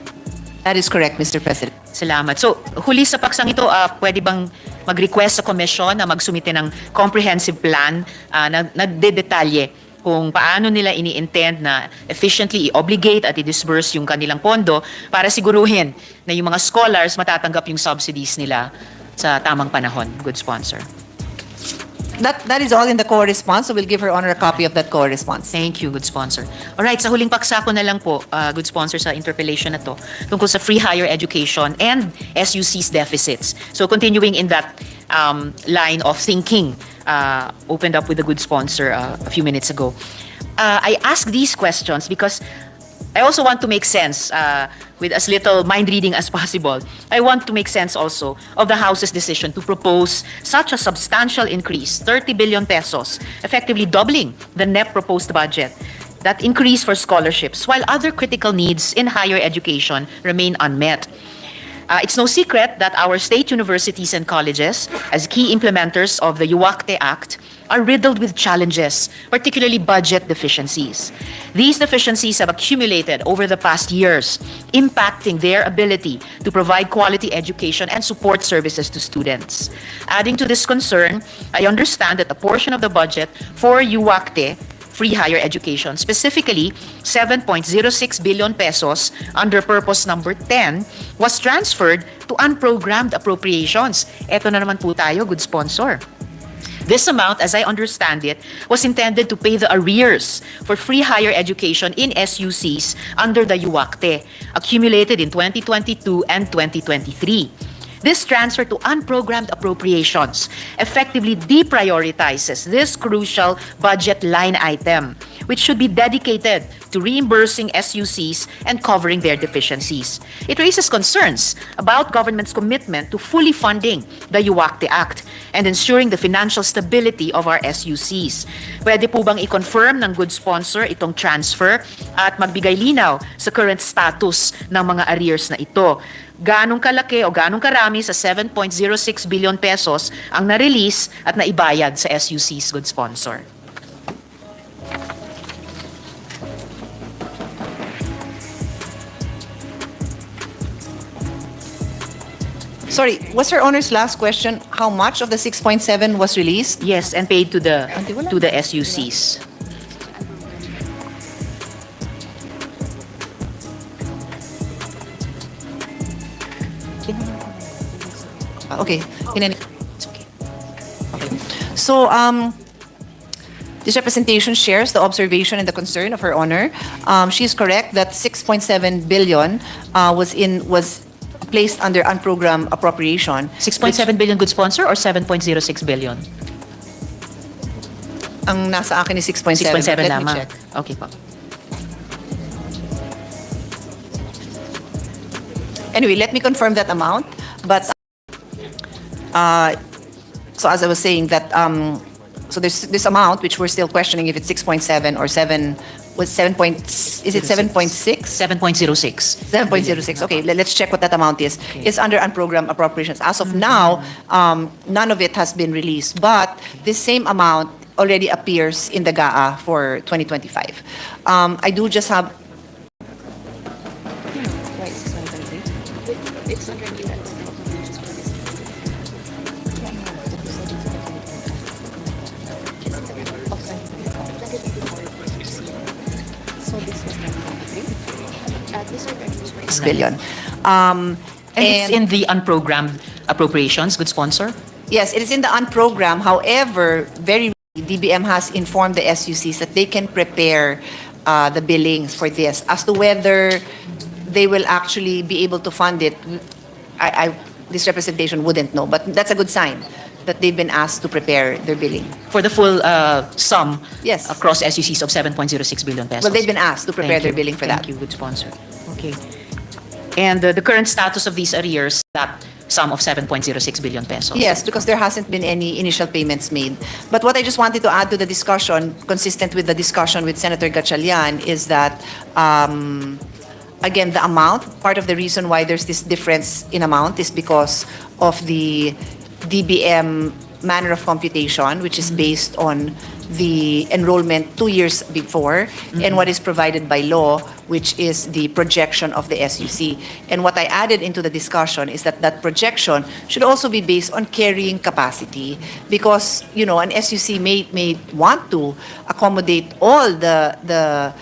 That is correct, Mr. President. Salamat. So, huli sa paksang ito, pwede bang mag-request sa komisyon na magsumite ng comprehensive plan na nagdedetalye kung paano nila ini-intend na efficiently i-obligate at i-disburse yung kanilang pondo para siguruhin na yung mga scholars matatanggap yung subsidies nila sa tamang panahon, good sponsor? That is all in the COA response, so we'll give Her Honor a copy of that COA response. Thank you, good sponsor. Alright, sa huling paksa ko na lang po, good sponsor, sa interpellation na to, tungkol sa free higher education and SUC's deficits. So continuing in that line of thinking, opened up with a good sponsor a few minutes ago. I ask these questions because I also want to make sense, with as little mind reading as possible. I want to make sense also of the House's decision to propose such a substantial increase, 30 billion pesos, effectively doubling the NEP proposed budget. That increase for scholarships, while other critical needs in higher education remain unmet. It's no secret that our state universities and colleges, as key implementers of the UACTE Act, are riddled with challenges, particularly budget deficiencies. These deficiencies have accumulated over the past years, impacting their ability to provide quality education and support services to students. Adding to this concern, I understand that a portion of the budget for UACTE free higher education, specifically 7.06 billion pesos under purpose number 10, was transferred to unprogrammed appropriations. Eto na naman po tayo, good sponsor. This amount, as I understand it, was intended to pay the arrears for free higher education in SUCs under the UACTE, accumulated in 2022 and 2023. This transfer to unprogrammed appropriations effectively deprioritizes this crucial budget line item, which should be dedicated to reimbursing SUCs and covering their deficiencies. It raises concerns about government's commitment to fully funding the UACTE Act and ensuring the financial stability of our SUCs. Pwede po bang i-confirm ng good sponsor itong transfer at magbigay linaw sa current status ng mga arrears na ito? Ganong kalaki o ganong karami sa 7.06 billion pesos ang na-release at naibayad sa SUC's good sponsor? Sorry, was Her Honor's last question how much of the 6.7 was released? Yes, and paid to the SUCs. Okay. It's okay. Okay. So, this representation shares the observation and the concern of Her Honor. She is correct that 6.7 billion was placed under unprogrammed appropriation. 6.7 billion good sponsor or 7.06 billion? Ang nasa akin is 6.7. 6.7 Let me lamang. check. Okay po. Anyway, let me confirm that amount. But so as I was saying that so there's this amount which we're still questioning if it's 6.7 or 7 was 7 point, is it 7.6? 7.06. 7.06. Okay, let's check what that amount is. It's under unprogrammed appropriations. As of now, none of it has been released, but this same amount already appears in the GAA for 2025. I do just have. Billion. And it's in the unprogrammed appropriations, good sponsor? Yes, it is in the unprogrammed. However, very DBM has informed the SUCs that they can prepare the billings for this. As to whether they will actually be able to fund it, this representation wouldn't know. But that's a good sign that they've been asked to prepare their billing. For the full sum Yes. across SUCs of 7.06 billion pesos. Well, they've been asked to prepare Thank their you. billing for that. Thank you, good sponsor. Okay. And the current status of these arrears, that sum of 7.06 billion pesos. Yes, because there hasn't been any initial payments made. But what I just wanted to add to the discussion, consistent with the discussion with Senator Gatchalian, is that, again, the amount, part of the reason why there's this difference in amount is because of the DBM manner of computation, which is based on the enrollment 2 years before, and what is provided by law, which is the projection of the SUC. And what I added into the discussion is that that projection should also be based on carrying capacity, because an SUC may want to accommodate all the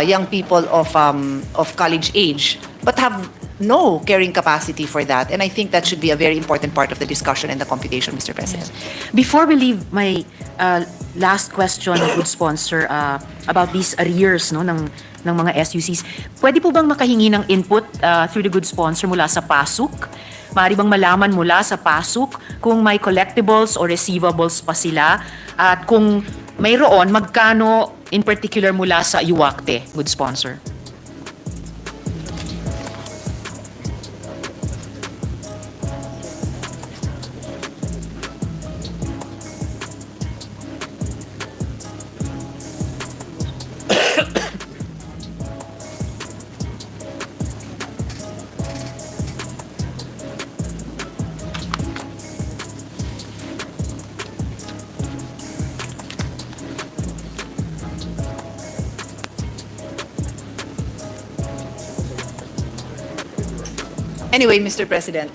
young people of college age, but have no carrying capacity for that. And I think that should be a very important part of the discussion and the computation, Mr. President. Before we leave my last question, good sponsor, about these arrears ng mga SUCs, pwede po bang makahingi ng input through the good sponsor mula sa PASUK? Maaari bang malaman mula sa PASUK kung may collectibles or receivables pa sila, at kung mayroon, magkano in particular mula sa UACTE, good sponsor? Anyway, Mr. President.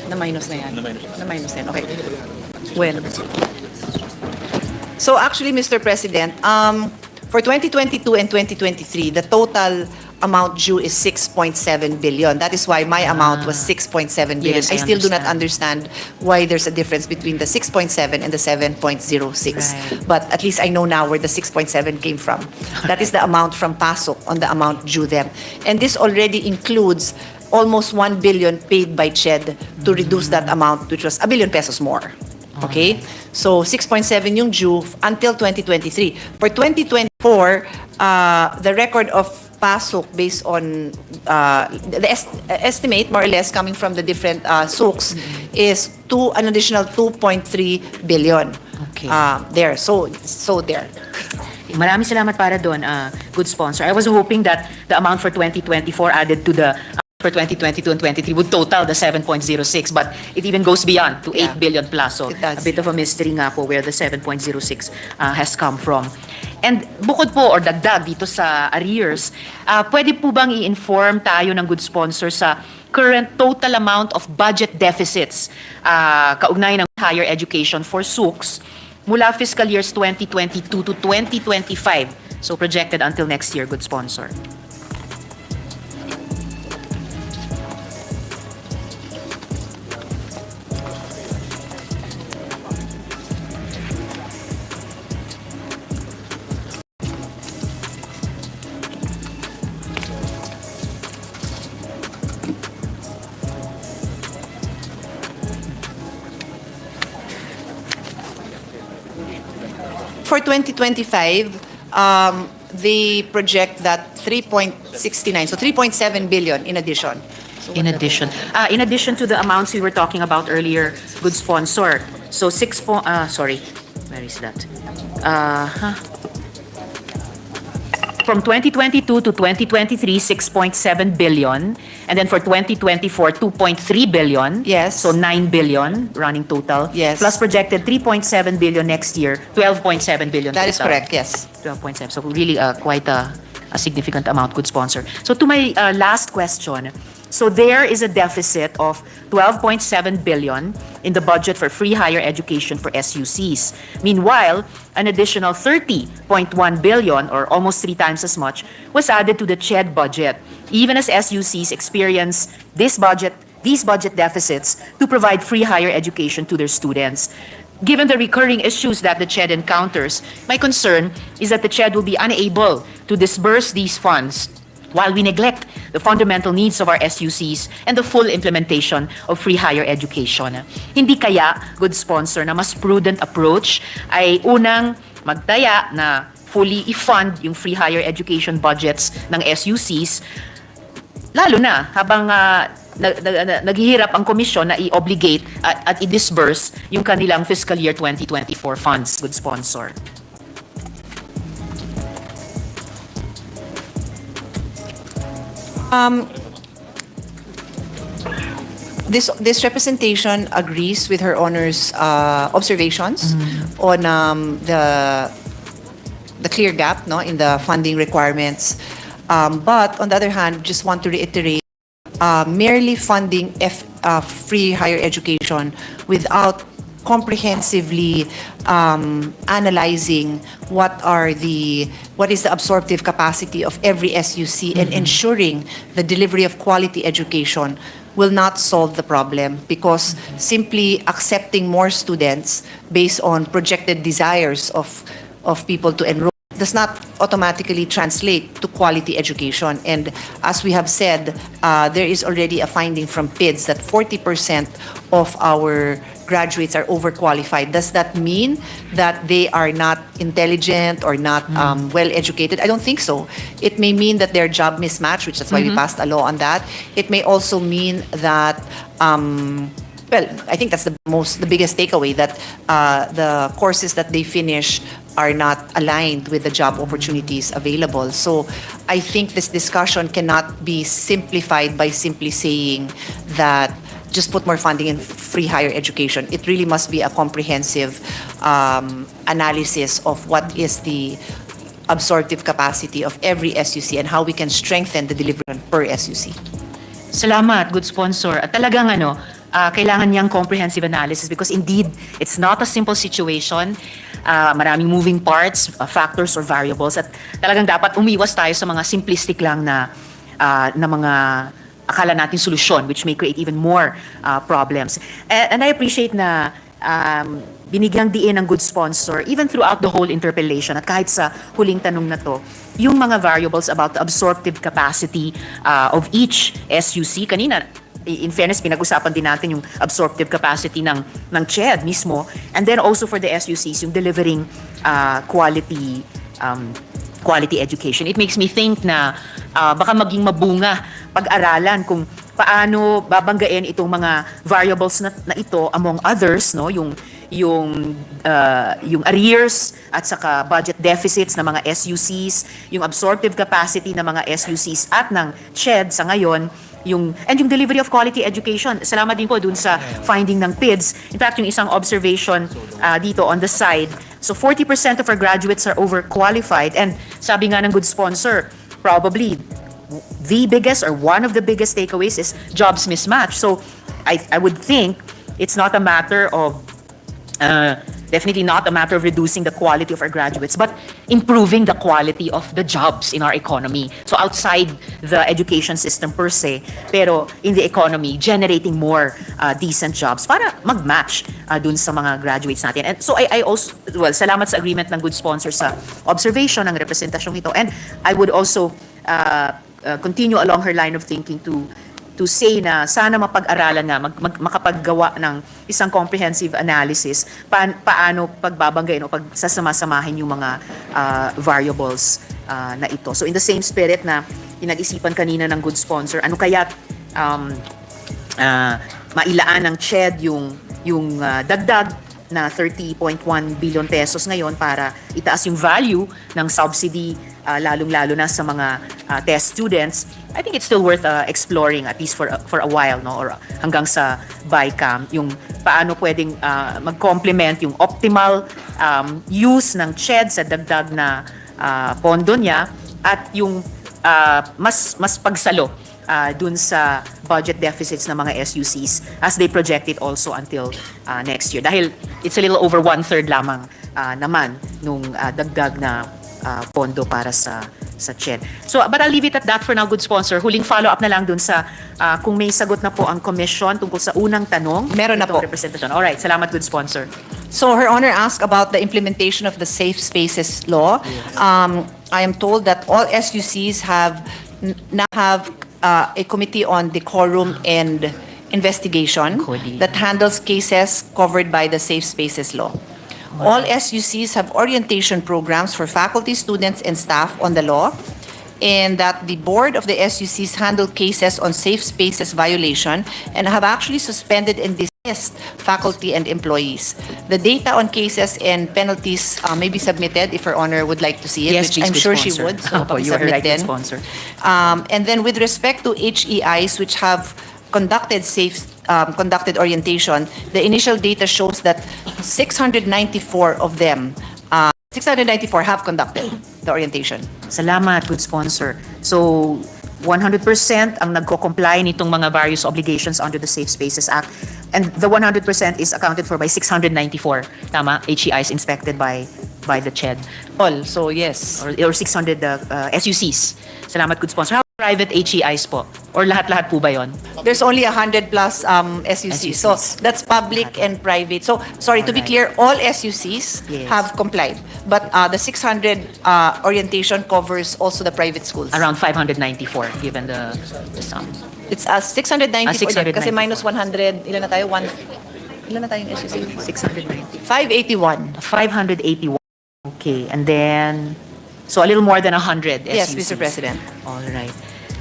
Na-minus na yan. Na-minus na yan. Okay. When? So actually, Mr. President, for 2022 and 2023, the total amount due is 6.7 billion. That is why my amount was 6.7 billion. Yes, I still do not understand. understand why there's a difference between the 6.7 and the 7.06. Right. But at least I know now where the 6.7 came from. That is the amount from PASOK on the amount due them. And this already includes almost 1 billion paid by CHED to reduce that amount, which was 1 billion pesos more. Okay? So 6.7 yung due until 2023. For 2024, the record of PASOK based on the estimate, more or less, coming from the different SOOKs is an additional 2.3 billion. Okay. There. So there. Maraming salamat para doon, good sponsor. I was hoping that the amount for 2024 added to the for 2022 and 23 would total the 7.06, but it even goes beyond to 8 Yeah. billion plus. So It does. a bit of a mystery nga po where the 7.06 has come from. And bukod po or dagdag dito sa arrears, pwede po bang i-inform tayo ng good sponsor sa current total amount of budget deficits kaugnay ng higher education for SOOKs mula fiscal years 2022 to 2025? So projected until next year, good sponsor. For 2025, they project that 3.69, so 3.7 billion in addition. In addition to the amounts we were talking about earlier, good sponsor. So sorry, where is that? From 2022 to 2023, 6.7 billion. And then for 2024, 2.3 billion. Yes. So 9 billion running total. Yes. Plus projected 3.7 billion next year, 12.7 billion That is total. correct, yes. 12.7. So really quite a significant amount, good sponsor. So to my last question, so there is a deficit of 12.7 billion in the budget for free higher education for SUCs. Meanwhile, an additional 30.1 billion, or almost 3 times as much, was added to the CHED budget, even as SUCs experience these budget deficits to provide free higher education to their students. Given the recurring issues that the CHED encounters, my concern is that the CHED will be unable to disburse these funds while we neglect the fundamental needs of our SUCs and the full implementation of free higher education. Hindi kaya, good sponsor, na mas prudent approach ay unang magtaya na fully i-fund yung free higher education budgets ng SUCs, lalo na habang naghihirap ang komisyon na i-obligate at i-disburse yung kanilang fiscal year 2024 funds, good sponsor. This representation agrees with Her Honor's observations on the clear gap, no, in the funding requirements. But on the other hand, just want to reiterate, merely funding free higher education without comprehensively analyzing what is the absorptive capacity of every SUC and ensuring the delivery of quality education will not solve the problem, because simply accepting more students based on projected desires of people to enroll does not automatically translate to quality education. And as we have said, there is already a finding from PIDS that 40% of our graduates are overqualified. Does that mean that they are not intelligent or not well educated? I don't think so. It may mean that they're job mismatch, which is why we passed a law on that. It may also mean that well, I think that's the biggest takeaway, that the courses that they finish are not aligned with the job opportunities available. So I think this discussion cannot be simplified by simply saying that just put more funding in free higher education. It really must be a comprehensive analysis of what is the absorptive capacity of every SUC and how we can strengthen the delivery per SUC. Salamat, good sponsor. At talagang kailangan niyang comprehensive analysis because indeed, it's not a simple situation. Maraming moving parts, factors or variables at talagang dapat umiwas tayo sa mga simplistic lang na mga akala natin solusyon which may create even more problems. And I appreciate na binigyang diin ng good sponsor even throughout the whole interpellation at kahit sa huling tanong na to, yung mga variables about the absorptive capacity of each SUC. Kanina, in fairness, pinag-usapan din natin yung absorptive capacity ng CHED mismo and then also for the SUCs, yung delivering quality education. It makes me think na baka maging mabunga pag-aralan kung paano babanggain itong mga variables na ito among others, no, yung arrears at saka budget deficits ng mga SUCs, yung absorptive capacity ng mga SUCs at ng CHED sa ngayon, yung delivery of quality education. Salamat din po dun sa finding ng PIDS. In fact, yung isang observation dito on the side, so 40% of our graduates are overqualified and sabi nga ng good sponsor, probably the biggest or one of the biggest takeaways is jobs mismatch. So I would think it's not a matter of definitely not a matter of reducing the quality of our graduates, but improving the quality of the jobs in our economy. So outside the education system per se, pero in the economy, generating more decent jobs para mag-match dun sa mga graduates natin. And so I also, well, salamat sa agreement ng good sponsor sa observation ng representasyong ito. And I would also continue along her line of thinking to say na sana mapag-aralan nga, makapaggawa ng isang comprehensive analysis paano pagbabanggain o pagsasama-samahin yung mga variables na ito. So in the same spirit na pinag-isipan kanina ng good sponsor, ano kaya mailaan ng CHED yung dagdag na 30.1 billion pesos ngayon para itaas yung value ng subsidy lalong-lalo na sa mga test students. I think it's still worth exploring at least for a while, no, or hanggang sa BICAM, yung paano pwedeng mag-complement yung optimal use ng CHED sa dagdag na pondo niya at yung mas pagsalo dun sa budget deficits ng mga SUCs as they project it also until next year. Dahil it's a little over 1/3 lamang naman nung dagdag na pondo para sa CHED. So, but I'll leave it at that for now, good sponsor. Huling follow-up na lang dun sa kung may sagot na po ang commission tungkol sa unang tanong. Meron na itong po. Representation. Alright, salamat, good sponsor. So Her Honor asked about the implementation of the Safe Spaces Law. I am told that all SUCs now have a committee on decorum and investigation that handles cases covered by the Safe Spaces Law. All SUCs have orientation programs for faculty, students, and staff on the law, and that the board of the SUCs handle cases on safe spaces violation and have actually suspended and dismissed faculty and employees. The data on cases and penalties may be submitted if Her Honor would like to see it, Yes, which please, I'm good sure sponsor. she would. So Opo, you are submit right, good din. sponsor. And then with respect to HEIs, which have conducted orientation, the initial data shows that 694 of them, 694 have conducted the orientation. Salamat, good sponsor. So, 100% ang nagko-comply nitong mga various obligations under the Safe Spaces Act. And the 100% is accounted for by 694, tama, HEIs inspected by the CHED. All, so yes. Or 600 SUCs. Salamat, good sponsor. How private HEIs po? Or lahat-lahat po ba yon? There's only 100 plus SUCs. So that's public and private. So sorry, to be clear, all SUCs Yes. have complied. But the 600 orientation covers also the private schools. Around 594, given the sum. It's 694 din, kasi 694. minus 100, ilan na tayo? Ilan na tayong SUC? 690. 581. 581. Okay, and then, so a little more than 100 Yes, SUCs. Mr. President. All right.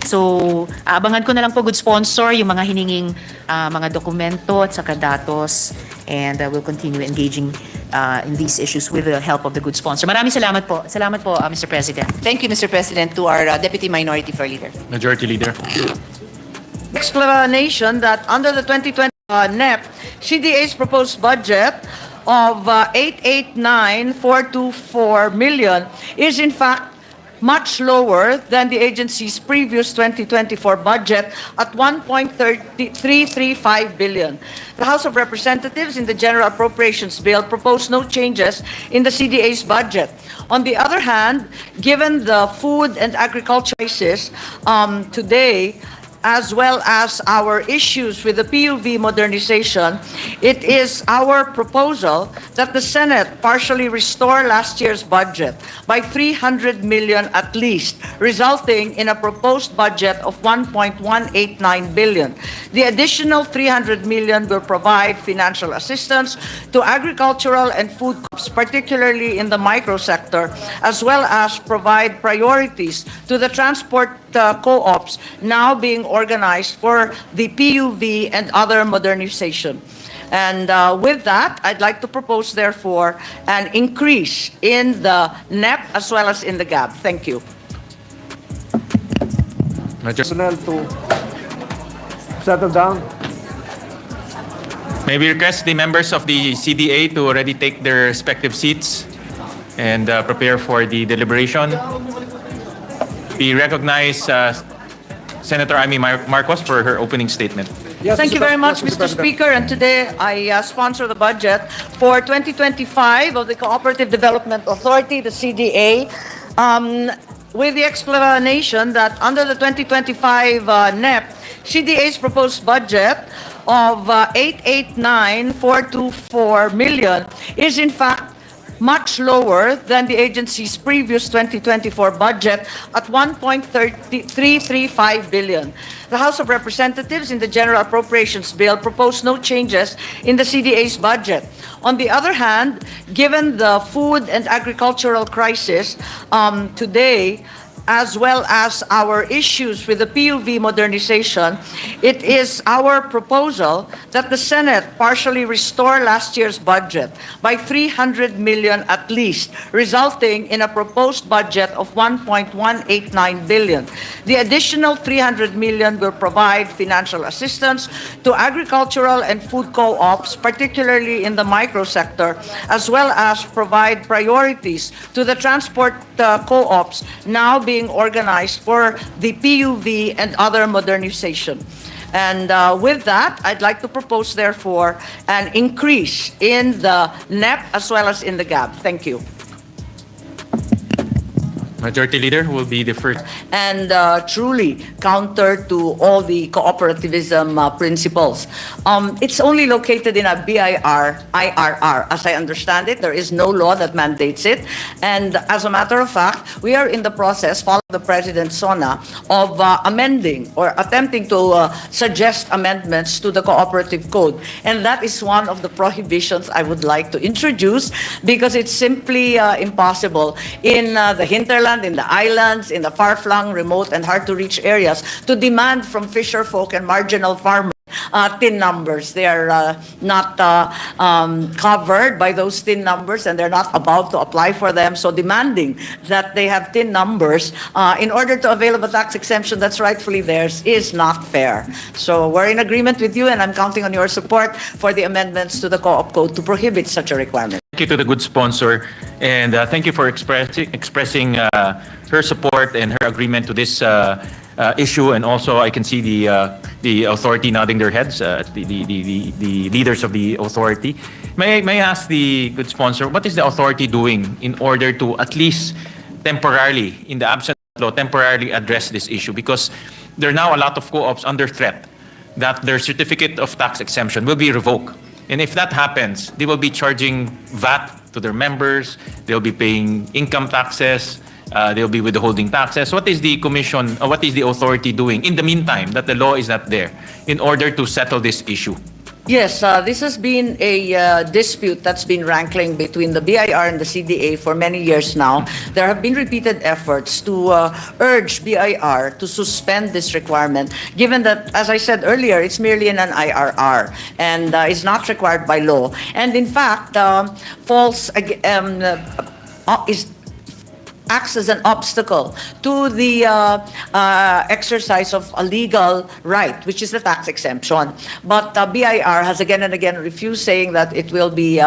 So, abangan ko na lang po, good sponsor, yung mga hininging mga dokumento at saka datos, and we'll continue engaging in these issues with the help of the good sponsor. Maraming salamat po. Salamat po, Mr. President. Thank you, Mr. President, to our Deputy Minority Floor Leader. Majority Leader. Explanation that under the 2020 NEP, CDA's proposed budget of 889,424 million is in fact much lower than the agency's previous 2024 budget at 1.335 billion. The House of Representatives in the General Appropriations Bill proposed no changes in the CDA's budget. On the other hand, given the food and agriculture crisis today, as well as our issues with the PUV modernization, it is our proposal that the Senate partially restore last year's budget by 300 million at least, resulting in a proposed budget of 1.189 billion. The additional 300 million will provide financial assistance to agricultural and food crops, particularly in the micro sector, as well as provide priorities to the transport co-ops now being organized for the PUV and other modernization. And with that, I'd like to propose, therefore, an increase in the NEP as well as in the GAB. Thank you. Personnel to settle down. May we request the members of the CDA to already take their respective seats and prepare for the deliberation. We recognize Senator Amy Marcos for her opening statement. Yes, Thank you very much, Mr. President. Speaker. And today, I sponsor the budget for 2025 of the Cooperative Development Authority, the CDA, with the explanation that under the 2025 NEP, CDA's proposed budget of 889,424 million is in fact much lower than the agency's previous 2024 budget at 1.335 billion. The House of Representatives in the General Appropriations Bill proposed no changes in the CDA's budget. On the other hand, given the food and agricultural crisis today, as well as our issues with the PUV modernization, it is our proposal that the Senate partially restore last year's budget by 300 million at least, resulting in a proposed budget of 1.189 billion. The additional 300 million will provide financial assistance to agricultural and food co-ops, particularly in the micro sector, as well as provide priorities to the transport co-ops now being organized for the PUV and other modernization. And with that, I'd like to propose, therefore, an increase in the NEP as well as in the GAB. Thank you. Majority Leader will be the first. And truly counter to all the cooperativism principles. It's only located in a BIR, IRR. As I understand it, there is no law that mandates it. And as a matter of fact, we are in the process, following the President's SONA, of amending or attempting to suggest amendments to the Cooperative Code. And that is one of the prohibitions I would like to introduce because it's simply impossible in the hinterland, in the islands, in the far-flung, remote, and hard-to-reach areas to demand from fisher folk and marginal farmers TIN numbers. They are not covered by those TIN numbers and they're not about to apply for them. So demanding that they have TIN numbers in order to avail of a tax exemption that's rightfully theirs is not fair. So we're in agreement with you and I'm counting on your support for the amendments to the Co-op Code to prohibit such a requirement. Thank you to the good sponsor, and thank you for expressing her support and her agreement to this issue. And also, I can see the authority nodding their heads, the leaders of the authority. May I ask the good sponsor, what is the authority doing in order to at least temporarily, in the absence of law, temporarily address this issue? Because there are now a lot of co-ops under threat that their certificate of tax exemption will be revoked. And if that happens, they will be charging VAT to their members, they'll be paying income taxes, they'll be withholding taxes. What is the commission, or what is the authority doing in the meantime that the law is not there in order to settle this issue? Yes, this has been a dispute that's been rankling between the BIR and the CDA for many years now. There have been repeated efforts to urge BIR to suspend this requirement, given that, as I said earlier, it's merely in an IRR and is not required by law. acts as an obstacle to the exercise of a legal right, which is the tax exemption. But BIR has again and again refused, saying that it will be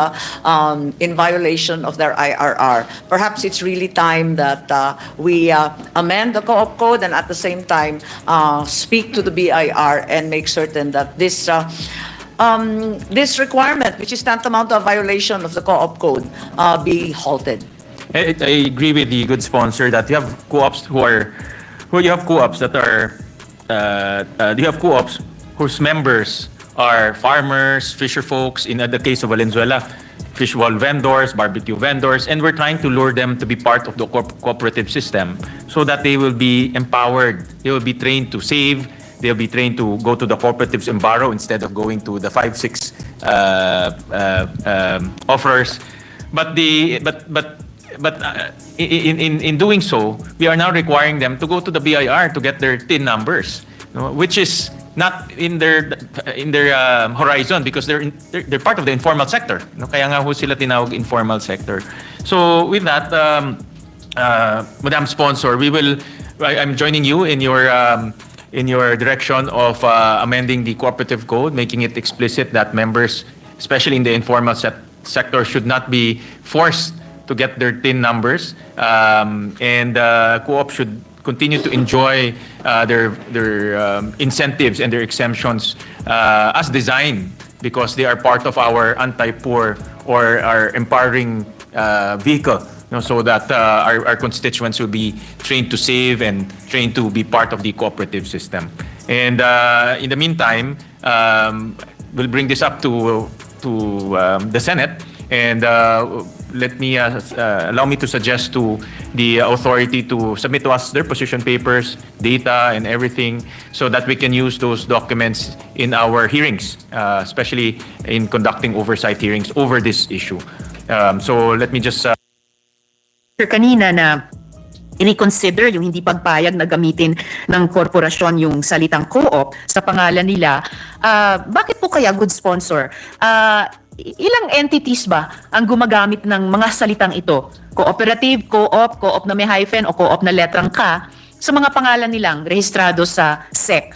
in violation of their IRR. Perhaps it's really time that we amend the co-op code and at the same time speak to the BIR and make certain that this requirement, which is tantamount to a violation of the co-op code, be halted. I agree with the good sponsor that you have co-ops you have co-ops that are you have co-ops whose members are farmers, fisher folks, in the case of Valenzuela, fish wall vendors, barbecue vendors, and we're trying to lure them to be part of the cooperative system so that they will be empowered, they will be trained to save, they'll be trained to go to the cooperatives and borrow instead of going to the 5-6 offerers. But in doing so, we are now requiring them to go to the BIR to get their TIN numbers, which is not in their horizon because they're part of the informal sector. Kaya nga ho sila tinawag informal sector. So with that, Madam Sponsor, I'm joining you in your direction of amending the cooperative code, making it explicit that members, especially in the informal sector, should not be forced to get their TIN numbers, and co-op should continue to enjoy their incentives and their exemptions as designed because they are part of our anti-poor or our empowering vehicle, so that our constituents will be trained to save and trained to be part of the cooperative system. And in the meantime, we'll bring this up to the Senate, and allow me to suggest to the authority to submit to us their position papers, data, and everything, so that we can use those documents in our hearings, especially in conducting oversight hearings over this issue. So let me just... Kanina na i-reconsider yung hindi pagpayag na gamitin ng korporasyon yung salitang co-op sa pangalan nila. Bakit po kaya, good sponsor? Ilang entities ba ang gumagamit ng mga salitang ito? Cooperative, co-op, co-op na may hyphen o co-op na letrang K sa mga pangalan nilang rehistrado sa SEC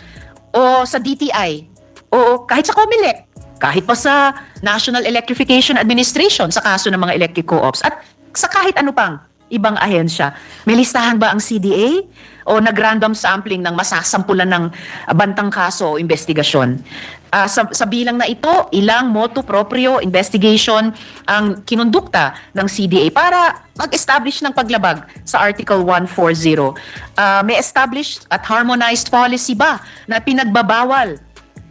o sa DTI o kahit sa COMELEC, kahit pa sa National Electrification Administration sa kaso ng mga electric co-ops at sa kahit ano pang ibang ahensya. May listahan ba ang CDA o nag-random sampling ng masasampulan ng bantang kaso o investigasyon? Sa bilang na ito, ilang motu proprio investigation ang kinundukta ng CDA para mag-establish ng paglabag sa Article 140. May established at harmonized policy ba na pinagbabawal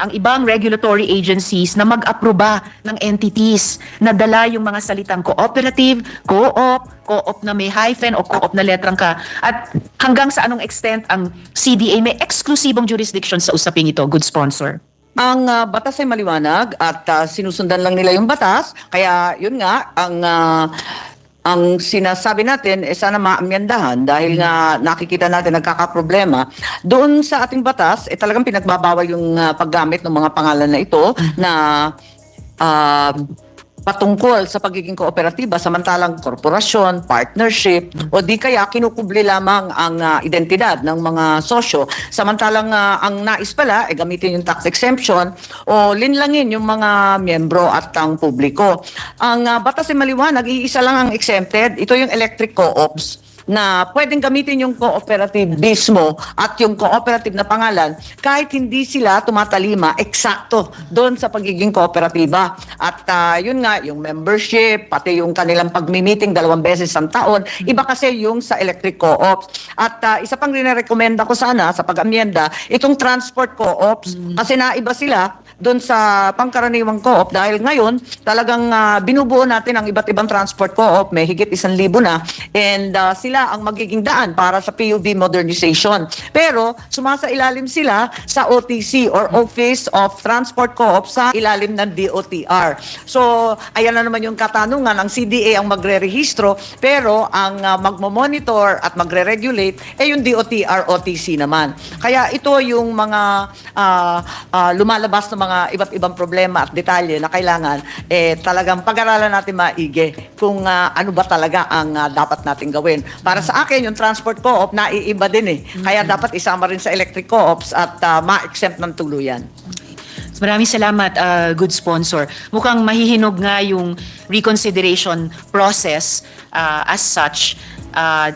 ang ibang regulatory agencies na mag-aproba ng entities na dala yung mga salitang cooperative, co-op, co-op na may hyphen o co-op na letrang K, at hanggang sa anong extent ang CDA may eksklusibong jurisdiction sa usaping ito, good sponsor? Ang batas ay maliwanag at sinusundan lang nila yung batas. Kaya yun nga, ang sinasabi natin sana maamyendahan dahil nga nakikita natin nagkakaproblema. Doon sa ating batas, talagang pinagbabawal yung paggamit ng mga pangalan na ito na patungkol sa pagiging kooperatiba, samantalang korporasyon, partnership, o di kaya kinukubli lamang ang identidad ng mga sosyo. Samantalang ang nais pala, gamitin yung tax exemption o linlangin yung mga miyembro at ang publiko. Ang batas ay maliwanag, iisa lang ang exempted, ito yung electric co-ops, na pwedeng gamitin yung cooperative mismo at yung cooperative na pangalan kahit hindi sila tumatalima eksakto doon sa pagiging kooperatiba. At yun nga, yung membership, pati yung kanilang pagmi-meeting 2 beses sa taon, iba kasi yung sa electric co-ops. At isa pang rin-recommenda ko sana sa pag-amyenda, itong transport co-ops, kasi naiba sila doon sa pangkaraniwang co-op dahil ngayon talagang binubuo natin ang iba't ibang transport co-op, may higit 1,000 na, and sila ang magiging daan para sa PUV modernization. Pero sumasailalim sila sa OTC or Office of Transport Co-op sa ilalim ng DOTR. So ayan na naman yung katanungan, ang CDA ang magre-rehistro pero ang magmo-monitor at magre-regulate yung DOTR OTC naman. Kaya ito yung mga lumalabas na mga mga iba't ibang problema at detalye na kailangan talagang pag-aralan natin maigi kung ano ba talaga ang dapat natin gawin. Para sa akin, yung transport co-op, naiiba din Kaya dapat isama rin sa electric co-ops at ma-exempt ng tuluyan. Maraming salamat, good sponsor. Mukhang mahihinog nga yung reconsideration process as such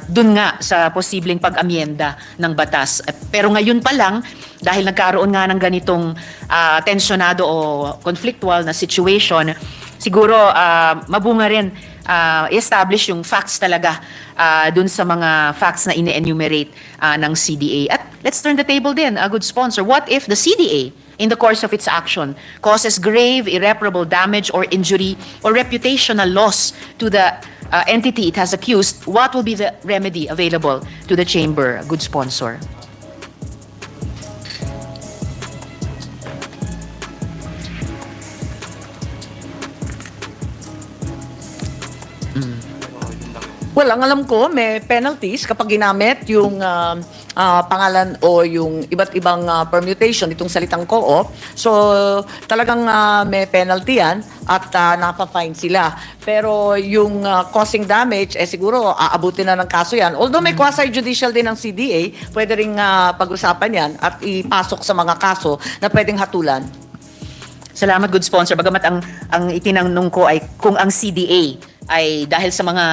dun nga sa posibleng pag-amyenda ng batas. Pero ngayon pa lang, dahil nagkaroon nga ng ganitong tensyonado o conflictual na situation, siguro mabunga rin i-establish yung facts talaga dun sa mga facts na ine-enumerate ng CDA. At let's turn the table din, a good sponsor. What if the CDA, in the course of its action, causes grave, irreparable damage or injury or reputational loss to the entity it has accused? What will be the remedy available to the chamber, good sponsor? Well, ang alam ko, may penalties kapag ginamit yung pangalan o yung iba't ibang permutation itong salitang co-op. So, talagang may penalty yan at napa-fine sila. Pero yung causing damage, siguro aabutin na ng kaso yan. Although may quasi-judicial din ng CDA, pwede ring pag-usapan yan at ipasok sa mga kaso na pwedeng hatulan. Salamat, good sponsor. Bagamat ang itinanong ko ay kung ang CDA ay dahil sa mga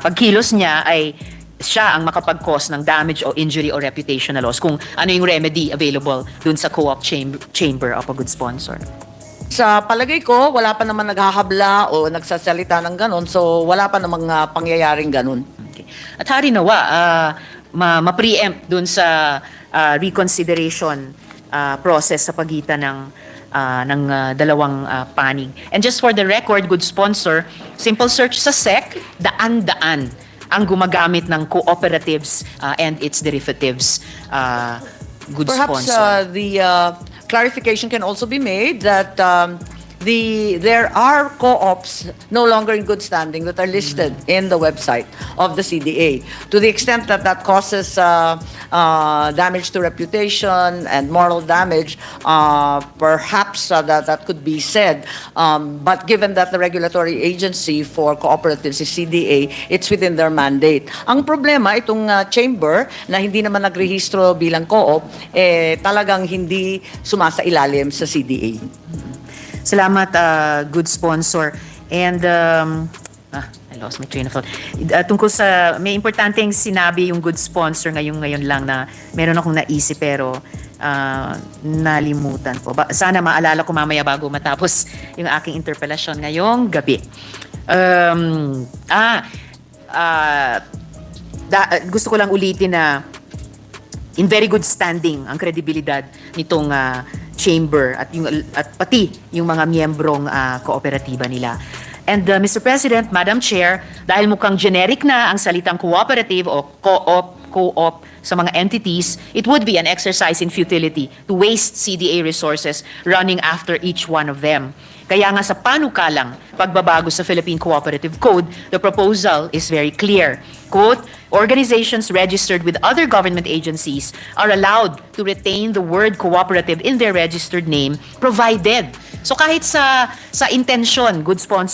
pagkilos niya ay siya ang makapag-cause ng damage o injury or reputational loss, kung ano yung remedy available dun sa co-op chamber of a good sponsor. Sa palagay ko, wala pa naman naghahabla o nagsasalita ng ganon. So, wala pa namang pangyayaring ganon. Okay. At hari nawa, ma-preempt dun sa reconsideration process sa pagitan ng dalawang panig. And just for the record, good sponsor, simple search sa SEC, daan-daan ang gumagamit ng cooperatives and its derivatives. Good Perhaps sponsor. the clarification can also be made that there are co-ops no longer in good standing that are listed in the website of the CDA. To the extent that that causes damage to reputation and moral damage, perhaps that could be said. But given that the regulatory agency for cooperatives is CDA, it's within their mandate. Ang problema, itong chamber na hindi naman nagrehistro bilang co-op, talagang hindi sumasailalim sa CDA. Salamat, good sponsor. And, I lost my train of thought. Tungkol sa, may importanteng sinabi yung good sponsor ngayon lang na meron akong naisip pero nalimutan ko. Sana maalala ko mamaya bago matapos yung aking interpelasyon ngayong gabi. Gusto ko lang ulitin na in very good standing ang kredibilidad nitong chamber at pati yung mga miyembrong kooperatiba nila. And Mr. President, Madam Chair, dahil mukhang generic na ang salitang cooperative o co-op sa mga entities, it would be an exercise in futility to waste CDA resources running after each one of them. Kaya nga sa panukalang pagbabago sa Philippine Cooperative Code, the proposal is very clear. Quote, organizations registered with other government agencies are allowed to retain the word cooperative in their registered name, provided. So kahit sa intention, good sponsor,